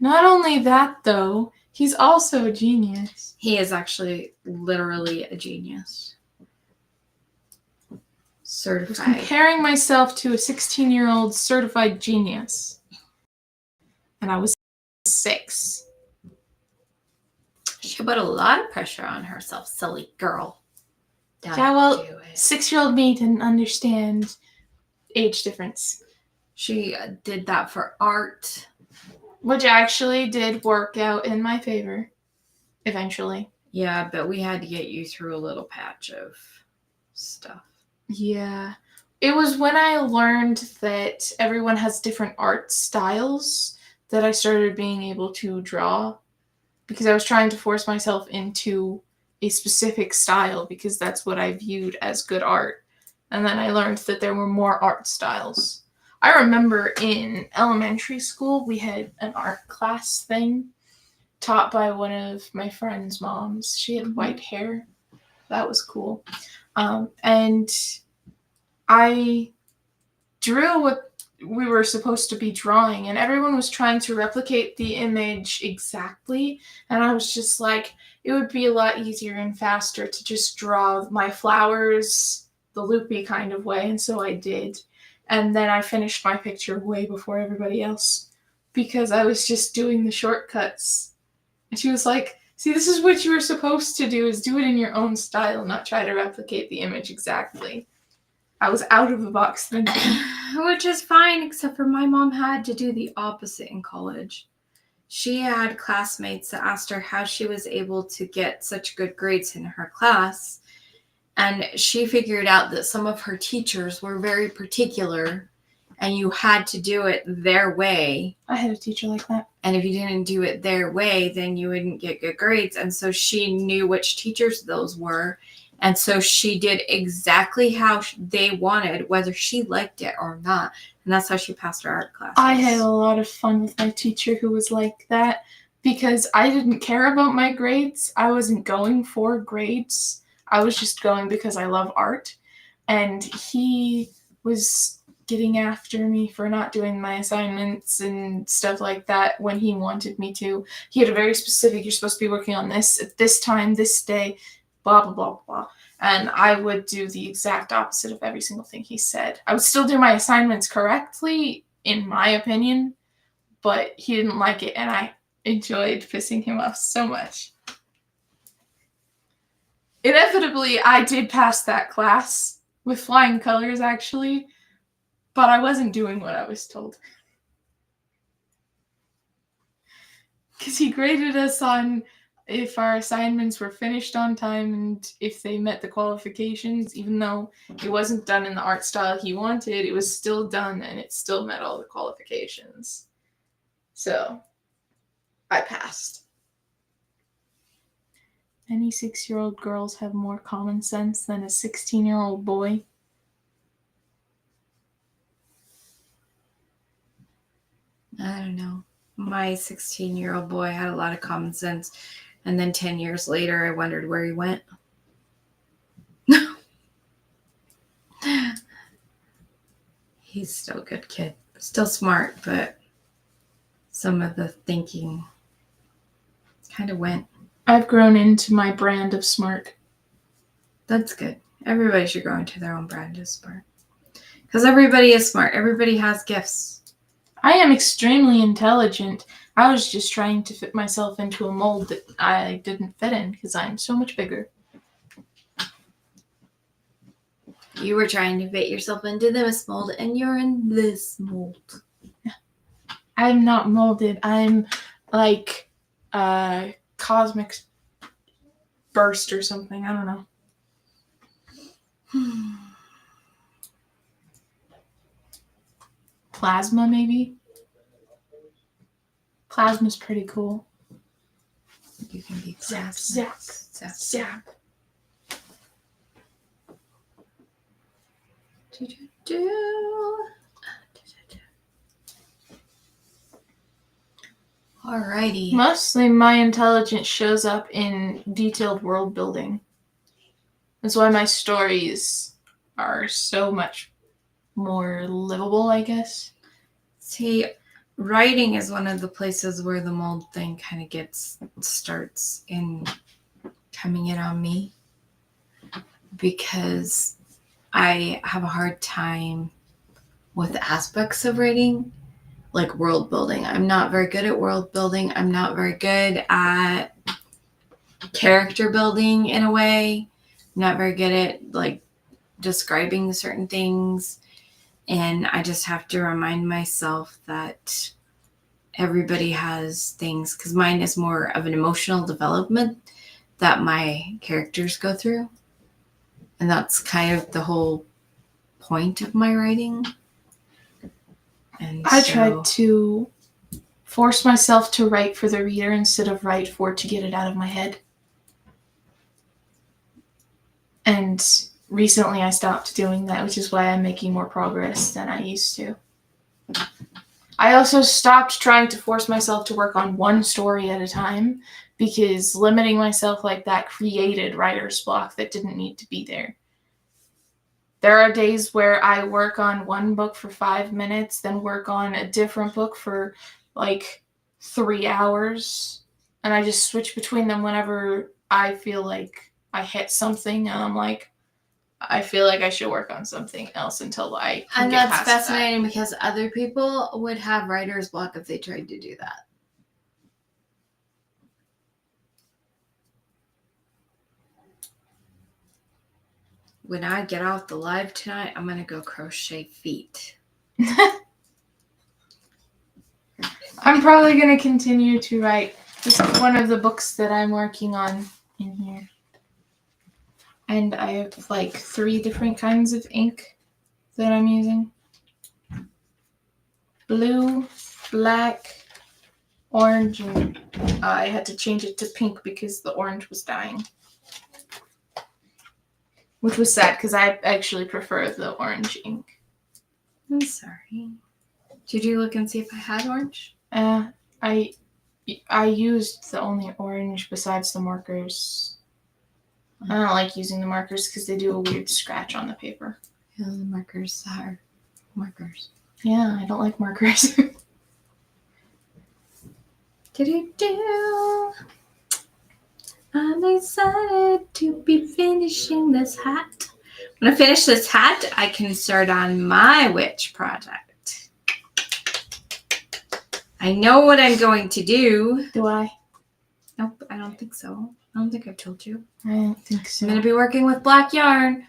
Not only that, though, He's also a genius. He is actually literally a genius. I was Certified. comparing myself to a 16-year-old certified genius. And I was 6. She put a lot of pressure on herself, silly girl. Yeah, well, 6-year-old me didn't understand age difference. She did that for art. Which actually did work out in my favor. Eventually. Yeah, but we had to get you through a little patch of stuff. Yeah. It was when I learned that everyone has different art styles that I started being able to draw. Because I was trying to force myself into a specific style because that's what I viewed as good art. And then I learned that there were more art styles. I remember in elementary school, we had an art class thing taught by one of my friend's moms. She had white hair. That was cool. And I drew what we were supposed to be drawing, and everyone was trying to replicate the image exactly. And I was just like, it would be a lot easier and faster to just draw my flowers the loopy kind of way. And so I did. And then I finished my picture way before everybody else because I was just doing the shortcuts. And she was like, see, this is what you were supposed to do, is do it in your own style, not try to replicate the image exactly. I was out of the box thinking. Which is fine, except for my mom had to do the opposite in college. She had classmates that asked her how she was able to get such good grades in her class. And she figured out that some of her teachers were very particular and you had to do it their way. I had a teacher like that. And if you didn't do it their way, then you wouldn't get good grades. And so she knew which teachers those were. And so she did exactly how they wanted, whether she liked it or not. And that's how she passed her art class. I had a lot of fun with my teacher who was like that because I didn't care about my grades. I wasn't going for grades. I was just going because I love art. And he was getting after me for not doing my assignments and stuff like that when he wanted me to. He had a very specific, you're supposed to be working on this at this time, this day, blah, blah, blah, blah. And I would do the exact opposite of every single thing he said. I would still do my assignments correctly, in my opinion, but he didn't like it, and I enjoyed pissing him off so much. Inevitably, I did pass that class with flying colors, actually, but I wasn't doing what I was told. Because he graded us on if our assignments were finished on time and if they met the qualifications, even though it wasn't done in the art style he wanted, it was still done and it still met all the qualifications. So, I passed. Any 6-year-old girls have more common sense than a 16-year-old boy? I don't know. My 16-year-old boy had a lot of common sense. And then 10 years later, I wondered where he went. He's still a good kid. Still smart, but some of the thinking kind of went. I've grown into my brand of smart. That's good. Everybody should grow into their own brand of smart. Because everybody is smart. Everybody has gifts. I am extremely intelligent. I was just trying to fit myself into a mold that I didn't fit in because I'm so much bigger. You were trying to fit yourself into this mold, and you're in this mold. I'm not molded. I'm like a cosmic burst or something. I don't know. Plasma, maybe? Plasma's pretty cool. You can be Zap, plasma. zap, zap. Alrighty. Mostly my intelligence shows up in detailed world building. That's why my stories are so much more livable, I guess. See, writing is one of the places where the mold thing kind of starts in coming in on me, because I have a hard time with aspects of writing, like world building. I'm not very good at world building. I'm not very good at character building in a way. I'm not very good at like describing certain things. And I just have to remind myself that everybody has things, because mine is more of an emotional development that my characters go through. And that's kind of the whole point of my writing. And I tried to force myself to write for the reader instead of write for it to get it out of my head. And recently I stopped doing that, which is why I'm making more progress than I used to. I also stopped trying to force myself to work on one story at a time, because limiting myself like that created writer's block that didn't need to be there. There are days where I work on one book for 5 minutes, then work on a different book for like 3 hours, and I just switch between them whenever I feel like I hit something and I'm like, I feel like I should work on something else until I can And get that's past fascinating because other people would have writer's block if they tried to do that. When I get off the live tonight, I'm going to go crochet feet. I'm probably going to continue to write. This is one of the books that I'm working on in here. And I have like 3 different kinds of ink that I'm using. Blue, black, orange, and I had to change it to pink because the orange was dying. Which was sad because I actually prefer the orange ink. I'm sorry. Did you look and see if I had orange? I used the only orange besides the markers. I don't like using the markers because they do a weird scratch on the paper. Yeah, the markers are markers. Yeah, I don't like markers. I'm excited to be finishing this hat. When I finish this hat, I can start on my witch project. I know what I'm going to do. Do I? Nope, I don't think so. I don't think I've told you. I don't think so. I'm going to be working with black yarn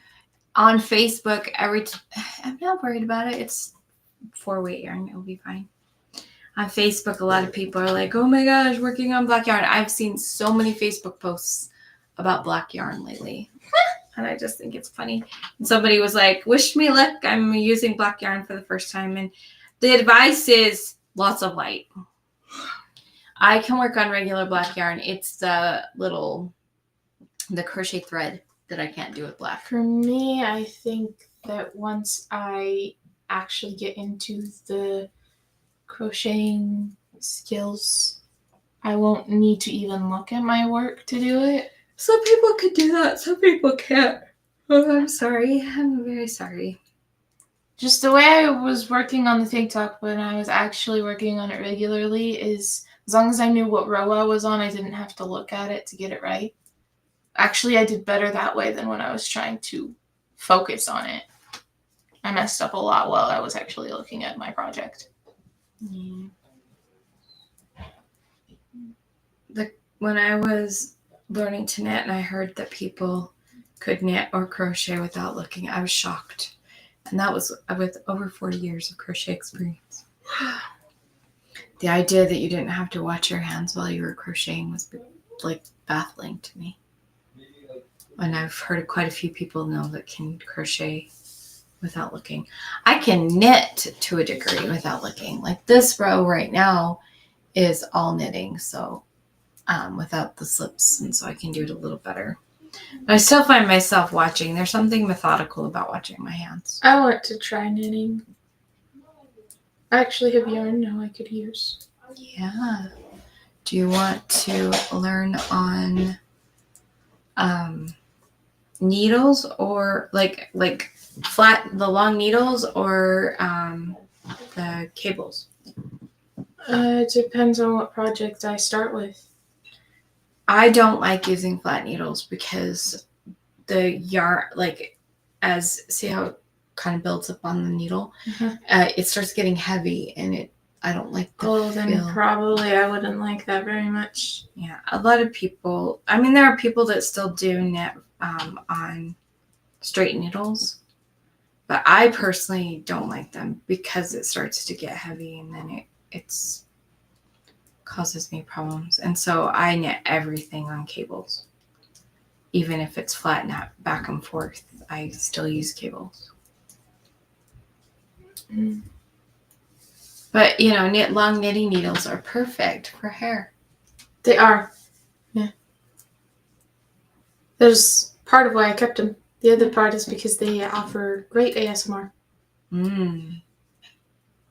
on Facebook. I'm not worried about it. It's 4-weight yarn. It'll be fine. On Facebook, a lot of people are like, oh my gosh, working on black yarn. I've seen so many Facebook posts about black yarn lately. And I just think it's funny. And somebody was like, wish me luck. I'm using black yarn for the first time. And the advice is lots of light. I can work on regular black yarn. It's the crochet thread that I can't do with black. For me, I think that once I actually get into the crocheting skills, I won't need to even look at my work to do it. Some people could do that. Some people can't. Oh, I'm sorry. I'm very sorry. Just the way I was working on the TikTok when I was actually working on it regularly is, as long as I knew what row I was on, I didn't have to look at it to get it right. Actually, I did better that way than when I was trying to focus on it. I messed up a lot while I was actually looking at my project. Yeah. When I was learning to knit and I heard that people could knit or crochet without looking, I was shocked. And that was with over 40 years of crochet experience. The idea that you didn't have to watch your hands while you were crocheting was like baffling to me. And I've heard quite a few people know that can crochet without looking. I can knit to a degree without looking. Like this row right now is all knitting, so without the slips, and so I can do it a little better. But I still find myself watching. There's something methodical about watching my hands. I want to try knitting. I actually have yarn now I could use. Yeah. Do you want to learn on needles, or like flat, the long needles, or the cables? It depends on what project I start with. I don't like using flat needles because the yarn, see how it kind of builds up on the needle? It starts getting heavy, and I don't like the Oh, feel. then probably I wouldn't like that very much. Yeah, a lot of people, I mean, there are people that still do knit on straight needles, but I personally don't like them because it starts to get heavy, and then it's causes me problems. And so I knit everything on cables. Even if it's flat knit back and forth, I still use cables. Mm. But, long knitting needles are perfect for hair. They are. Yeah. There's part of why I kept them. The other part is because they offer great ASMR.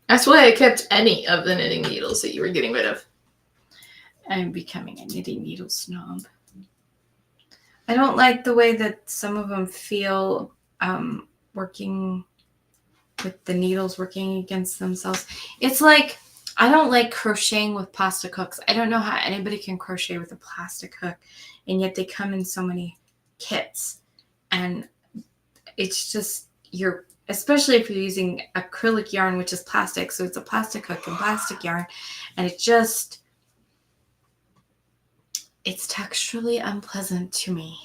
That's why I kept any of the knitting needles that you were getting rid of. I'm becoming a knitting needle snob. I don't like the way that some of them feel working with the needles working against themselves. It's like, I don't like crocheting with plastic hooks. I don't know how anybody can crochet with a plastic hook, and yet they come in so many kits. And it's just, especially if you're using acrylic yarn, which is plastic, so it's a plastic hook and plastic yarn, and it's texturally unpleasant to me.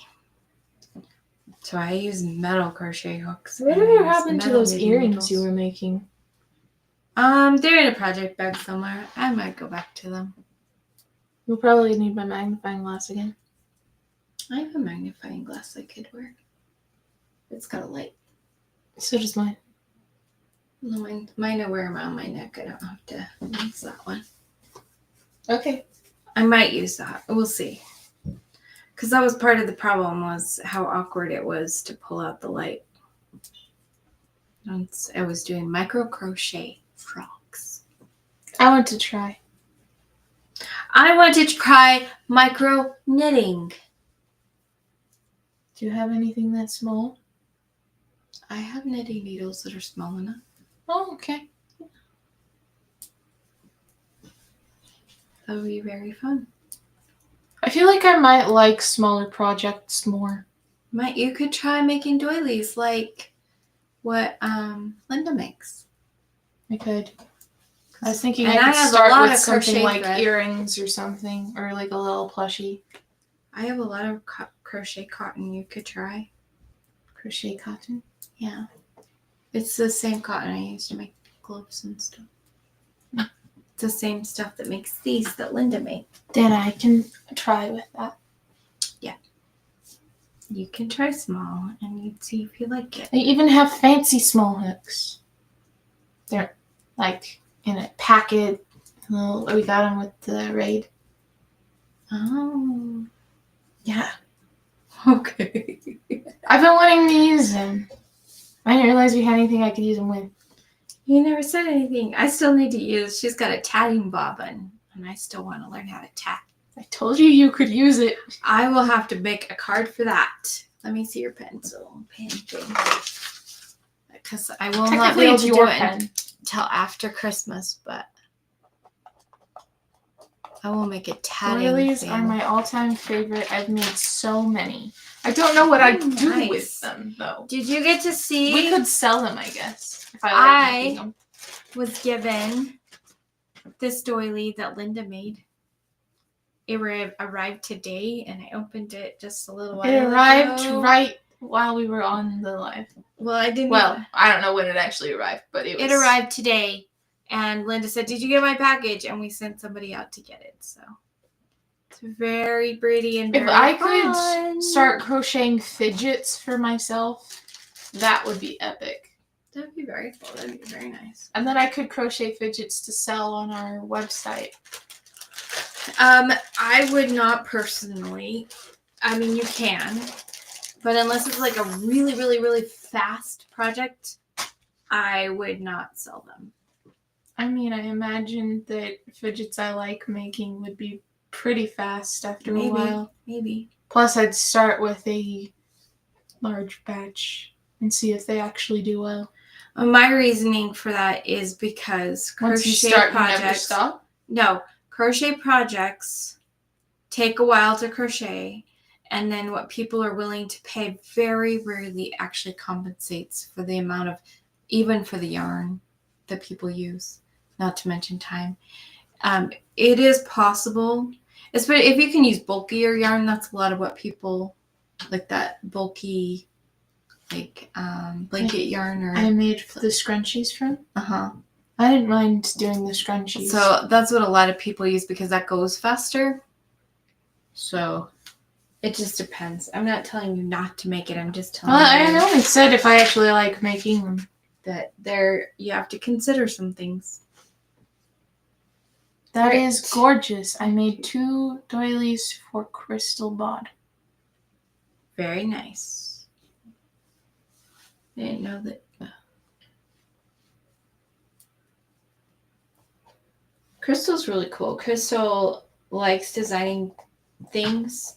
So I use metal crochet hooks. Whatever happened to those earrings you were making? They're in a project bag somewhere. I might go back to them. You'll probably need my magnifying glass again. I have a magnifying glass I could wear. It's got a light. So does mine. No, mine I wear around my neck. I don't have to use that one. Okay. I might use that. We'll see. Because that was part of the problem, was how awkward it was to pull out the light. I was doing micro crochet frocks. I want to try. I want to try micro knitting. Do you have anything that's small? I have knitting needles that are small enough. Oh, okay. That would be very fun. I feel like I might like smaller projects more. You could try making doilies like what Linda makes. I could. I was thinking And I could have start a lot with of something crochet like thread. earrings or something, or like a little plushie. I have a lot of crochet cotton you could try. Crochet cotton? Yeah. It's the same cotton I use to make gloves and stuff. It's the same stuff that makes these that Linda made. Then I can try with that. Yeah. You can try small and you'd see if you like it. They even have fancy small hooks. They're like in a packet. We got them with the raid. Oh. Yeah. Okay. I've been wanting to use them. I didn't realize we had anything I could use them with. You never said anything. I still need to use. She's got a tatting bobbin, and I still want to learn how to tat. I told you could use it. I will have to make a card for that. Let me see your pen thing. Because I will not be able to do it until after Christmas, but I will make a tatting Doilies thing. are my all-time favorite. I've made so many. I don't know what I'd do with them, though. Did you get to see? We could sell them, I guess, if I like making them. Was given this doily that Linda made. It arrived today, and I opened it just a little while ago. It arrived right while we were on the live. Well, I didn't. Well, I don't know when it actually arrived, but it arrived today. And Linda said, "Did you get my package?" And we sent somebody out to get it. So it's very pretty and very fun. If I could start crocheting fidgets for myself, that would be epic. That'd be very cool. That'd be very nice. And then I could crochet fidgets to sell on our website. I would not personally. I mean, you can, but unless it's like a really, really, really fast project, I would not sell them. I mean, I imagine that fidgets I like making would be pretty fast after a while. Maybe. Plus, I'd start with a large batch and see if they actually do well. My reasoning for that is because once you start, you never stop. No, crochet projects take a while to crochet, and then what people are willing to pay very rarely actually compensates for the amount of, even for the yarn that people use, not to mention time. It is possible, especially if you can use bulkier yarn. That's a lot of what people like, that bulky, like blanket yarn. Or I made the scrunchies from. Uh-huh. I didn't mind doing the scrunchies. So that's what a lot of people use because that goes faster. So it just depends. I'm not telling you not to make it. I'm just telling you. I only said if I actually like making them. That you have to consider some things. That is gorgeous. I made 2 doilies for Crystal Bod. Very nice. I didn't know that. Crystal's really cool. Crystal likes designing things,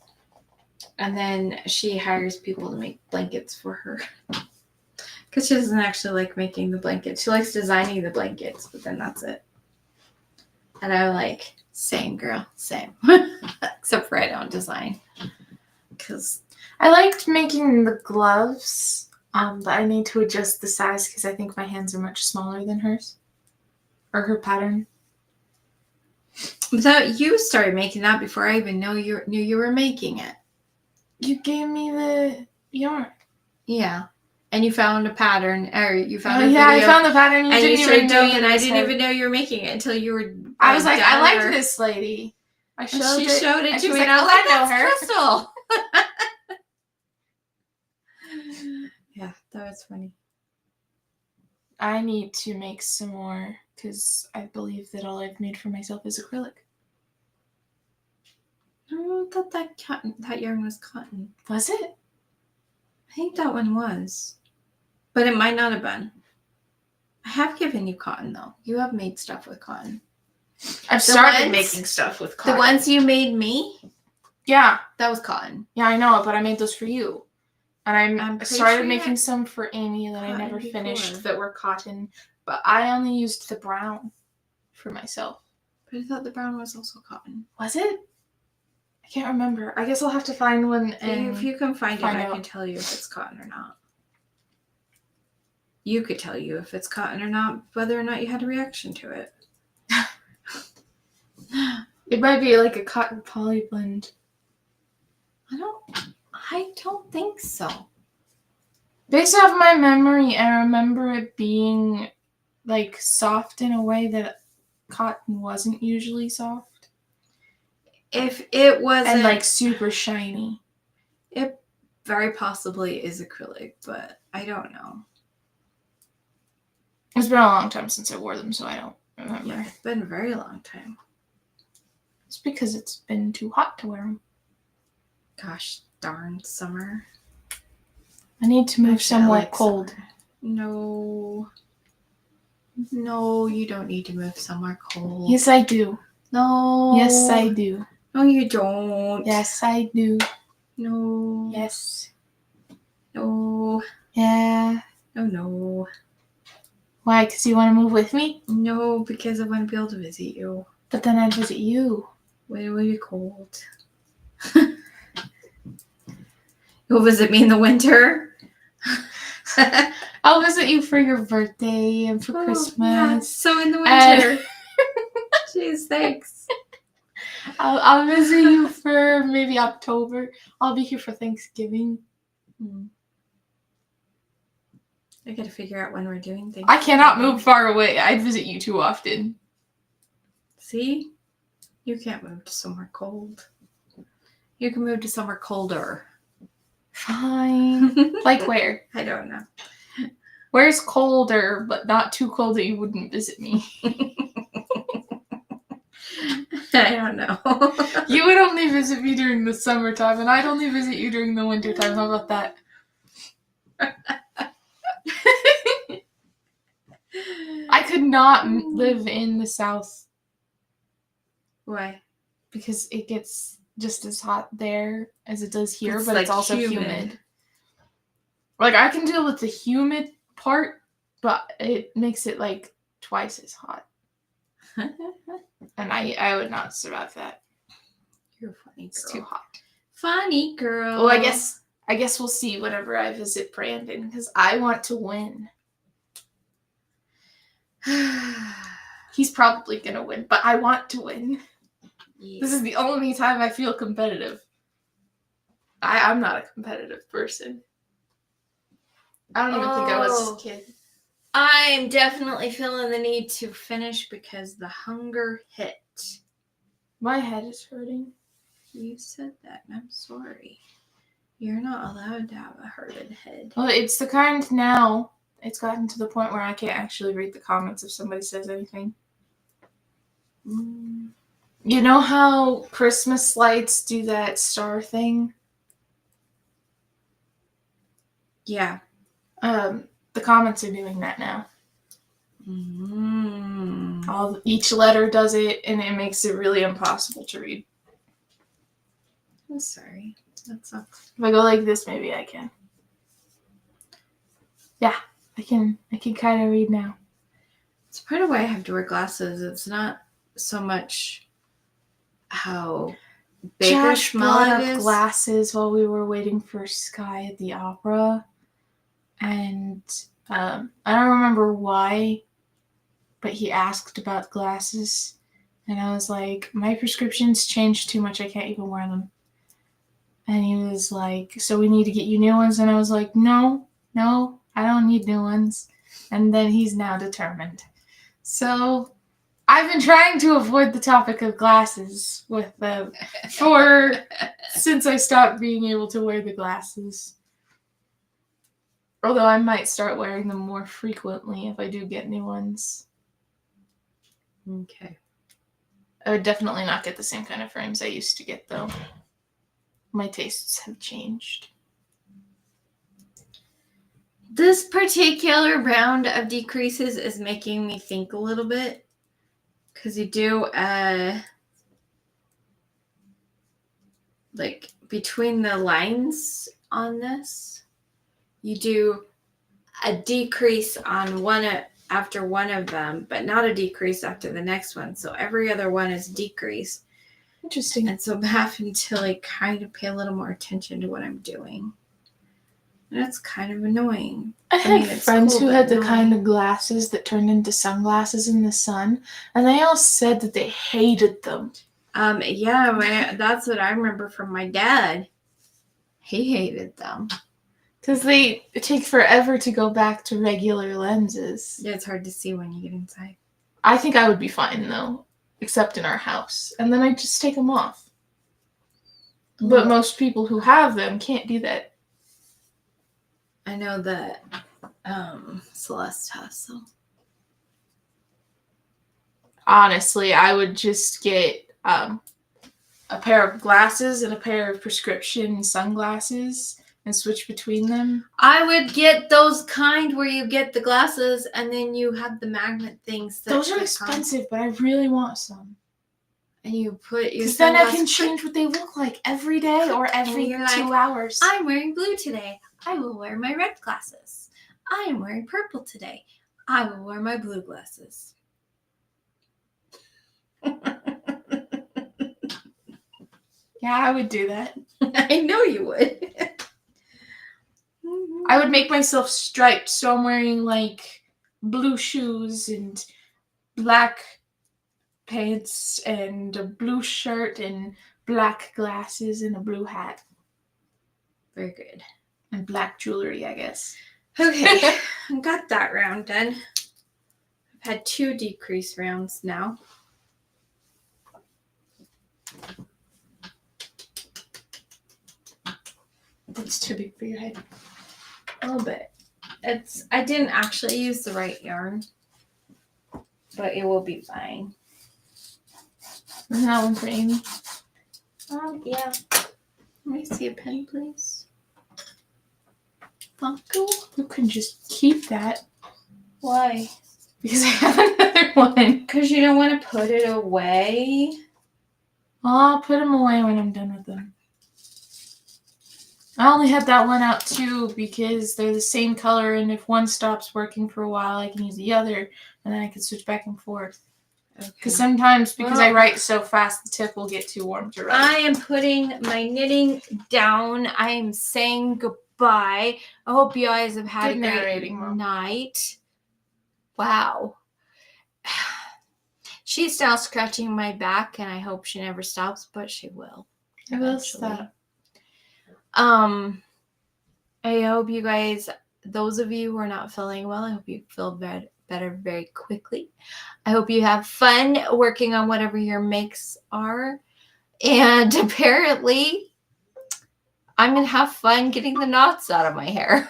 and then she hires people to make blankets for her. Because she doesn't actually like making the blankets. She likes designing the blankets, but then that's it. And I'm like, same girl, same. Except for I don't design. Because I liked making the gloves, but I need to adjust the size because I think my hands are much smaller than hers. Or her pattern. But you started making that before I even knew you were making it. You gave me the yarn. Yeah. And you found a pattern, or you found a video. Yeah, I found the pattern. You started doing it, and I didn't even know you were making it until you were. I was like, I like this lady. She showed it to me, like, and I was like, I know that's her. Crystal. Yeah, that was funny. I need to make some more because I believe that all I've made for myself is acrylic. I thought that yarn was cotton. Was it? I think that one was. But it might not have been. I have given you cotton, though. You have made stuff with cotton. I've started making stuff with cotton. The ones you made me? Yeah. That was cotton. Yeah, I know, but I made those for you. And I started sure making some for Amy that I never before. finished that were cotton. But I only used the brown for myself. But I thought the brown was also cotton. Was it? I can't remember. I guess I'll have to find one. And if you can find it, out. I can tell you if it's cotton or not. You could tell you if it's cotton or not, whether or not you had a reaction to it. It might be like a cotton poly blend. I don't think so. Based off my memory, I remember it being like soft in a way that cotton wasn't usually soft. If it wasn't... And like super shiny. It very possibly is acrylic, but I don't know. It's been a long time since I wore them, so I don't remember. Yeah, it's been a very long time. It's because it's been too hot to wear them. Gosh darn summer. I need to move somewhere cold. Summer. No. No, you don't need to move somewhere cold. Yes, I do. No. Yes, I do. No, you don't. Yes, I do. No. Yes. No. Yeah. No. Why? Because you want to move with me? No, because I want to be able to visit you. But then I'd visit you. When it will be cold. You'll visit me in the winter. I'll visit you for your birthday and for Christmas. Yeah, so in the winter. Jeez, thanks. I'll visit you for maybe October. I'll be here for Thanksgiving. I gotta figure out when we're doing things. I cannot move far away. I'd visit you too often. See? You can't move to somewhere cold. You can move to somewhere colder. Fine. Like where? I don't know. Where's colder, but not too cold that you wouldn't visit me? I don't know. You would only visit me during the summertime, and I'd only visit you during the wintertime. How about that? I could not live in the South. Why? Because it gets just as hot there as it does here, but like it's also humid. Like, I can deal with the humid part, but it makes it like twice as hot. And I would not survive that. You're a funny girl. It's too hot. Funny girl. Well, I guess we'll see whenever I visit Brandon, because I want to win. He's probably going to win, but I want to win. Yeah. This is the only time I feel competitive. I'm not a competitive person. I don't even think I was a kid. I'm definitely feeling the need to finish because the hunger hit. My head is hurting. You said that, and I'm sorry. You're not allowed to have a hurted head. Well, it's the kind now. It's gotten to the point where I can't actually read the comments if somebody says anything. You know how Christmas lights do that star thing? Yeah. The comments are doing that now. Each letter does it, and it makes it really impossible to read. I'm sorry. That sucks. If I go like this, maybe I can. Yeah, I can kind of read now. It's part of why I have to wear glasses. It's not so much how big or small it is. Glasses while we were waiting for Sky at the opera, and I don't remember why, but he asked about glasses, and I was like, my prescriptions changed too much. I can't even wear them. And he was like, so we need to get you new ones. And I was like, no, I don't need new ones. And then he's now determined. So I've been trying to avoid the topic of glasses with them since I stopped being able to wear the glasses. Although I might start wearing them more frequently if I do get new ones. Okay. I would definitely not get the same kind of frames I used to get, though. My tastes have changed. This particular round of decreases is making me think a little bit. Because you do, like, between the lines on this, you do a decrease on after one of them, but not a decrease after the next one. So every other one is decrease. Interesting. And so I'm having to like kind of pay a little more attention to what I'm doing. And that's kind of annoying. I had friends who had the kind of glasses that turned into sunglasses in the sun, and they all said that they hated them. Yeah, that's what I remember from my dad. He hated them. Because they take forever to go back to regular lenses. Yeah, it's hard to see when you get inside. I think I would be fine, though. Except in our house. And then I just take them off. But most people who have them can't do that. I know that Celeste has some. Honestly, I would just get a pair of glasses and a pair of prescription sunglasses and switch between them. I would get those kind where you get the glasses and then you have the magnet things. Those are expensive, but I really want some. And you put your because then I can change what they look like every day or every 2 hours. I'm wearing blue today. I will wear my red glasses. I am wearing purple today. I will wear my blue glasses. Yeah, I would do that. I know you would. I would make myself striped, so I'm wearing like blue shoes and black pants and a blue shirt and black glasses and a blue hat. Very good. And black jewelry, I guess. Okay, got that round done. I've had 2 decrease rounds now. That's too big for your head. A little bit. I didn't actually use the right yarn, but it will be fine. Isn't that one for Amy? Yeah. Let me see a pen, please. Funko? You can just keep that. Why? Because I have another one. Because you don't want to put it away? I'll put them away when I'm done with them. I only had that one out too because they're the same color, and if one stops working for a while, I can use the other, and then I can switch back and forth. Because sometimes, because I write so fast, the tip will get too warm to write. I am putting my knitting down. I am saying goodbye. I hope you guys have had a great night. Wow. She's now scratching my back, and I hope she never stops, but she will. I will stop. I hope you guys, those of you who are not feeling well, I hope you feel better very quickly. I hope you have fun working on whatever your makes are. And apparently, I'm going to have fun getting the knots out of my hair.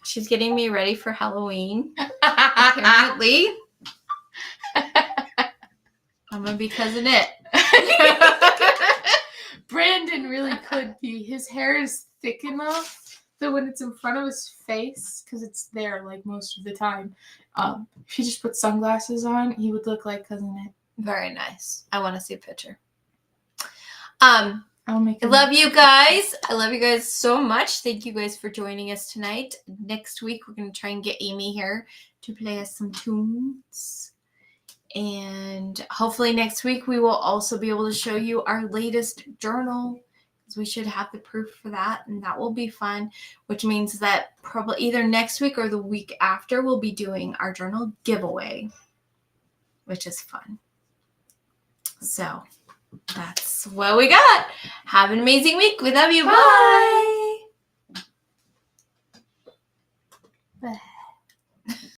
She's getting me ready for Halloween. Apparently. I'm going to be cousin it. Brandon really could be. His hair is thick enough that when it's in front of his face, because it's there like most of the time, if he just put sunglasses on, he would look like cousin it. Very nice. I want to see a picture. I love you guys. I love you guys so much. Thank you guys for joining us tonight. Next week, we're going to try and get Amy here to play us some tunes. And hopefully next week, we will also be able to show you our latest journal. Because we should have the proof for that. And that will be fun. Which means that probably either next week or the week after, we'll be doing our journal giveaway. Which is fun. So that's what we got. Have an amazing week. We love you. Bye. Bye.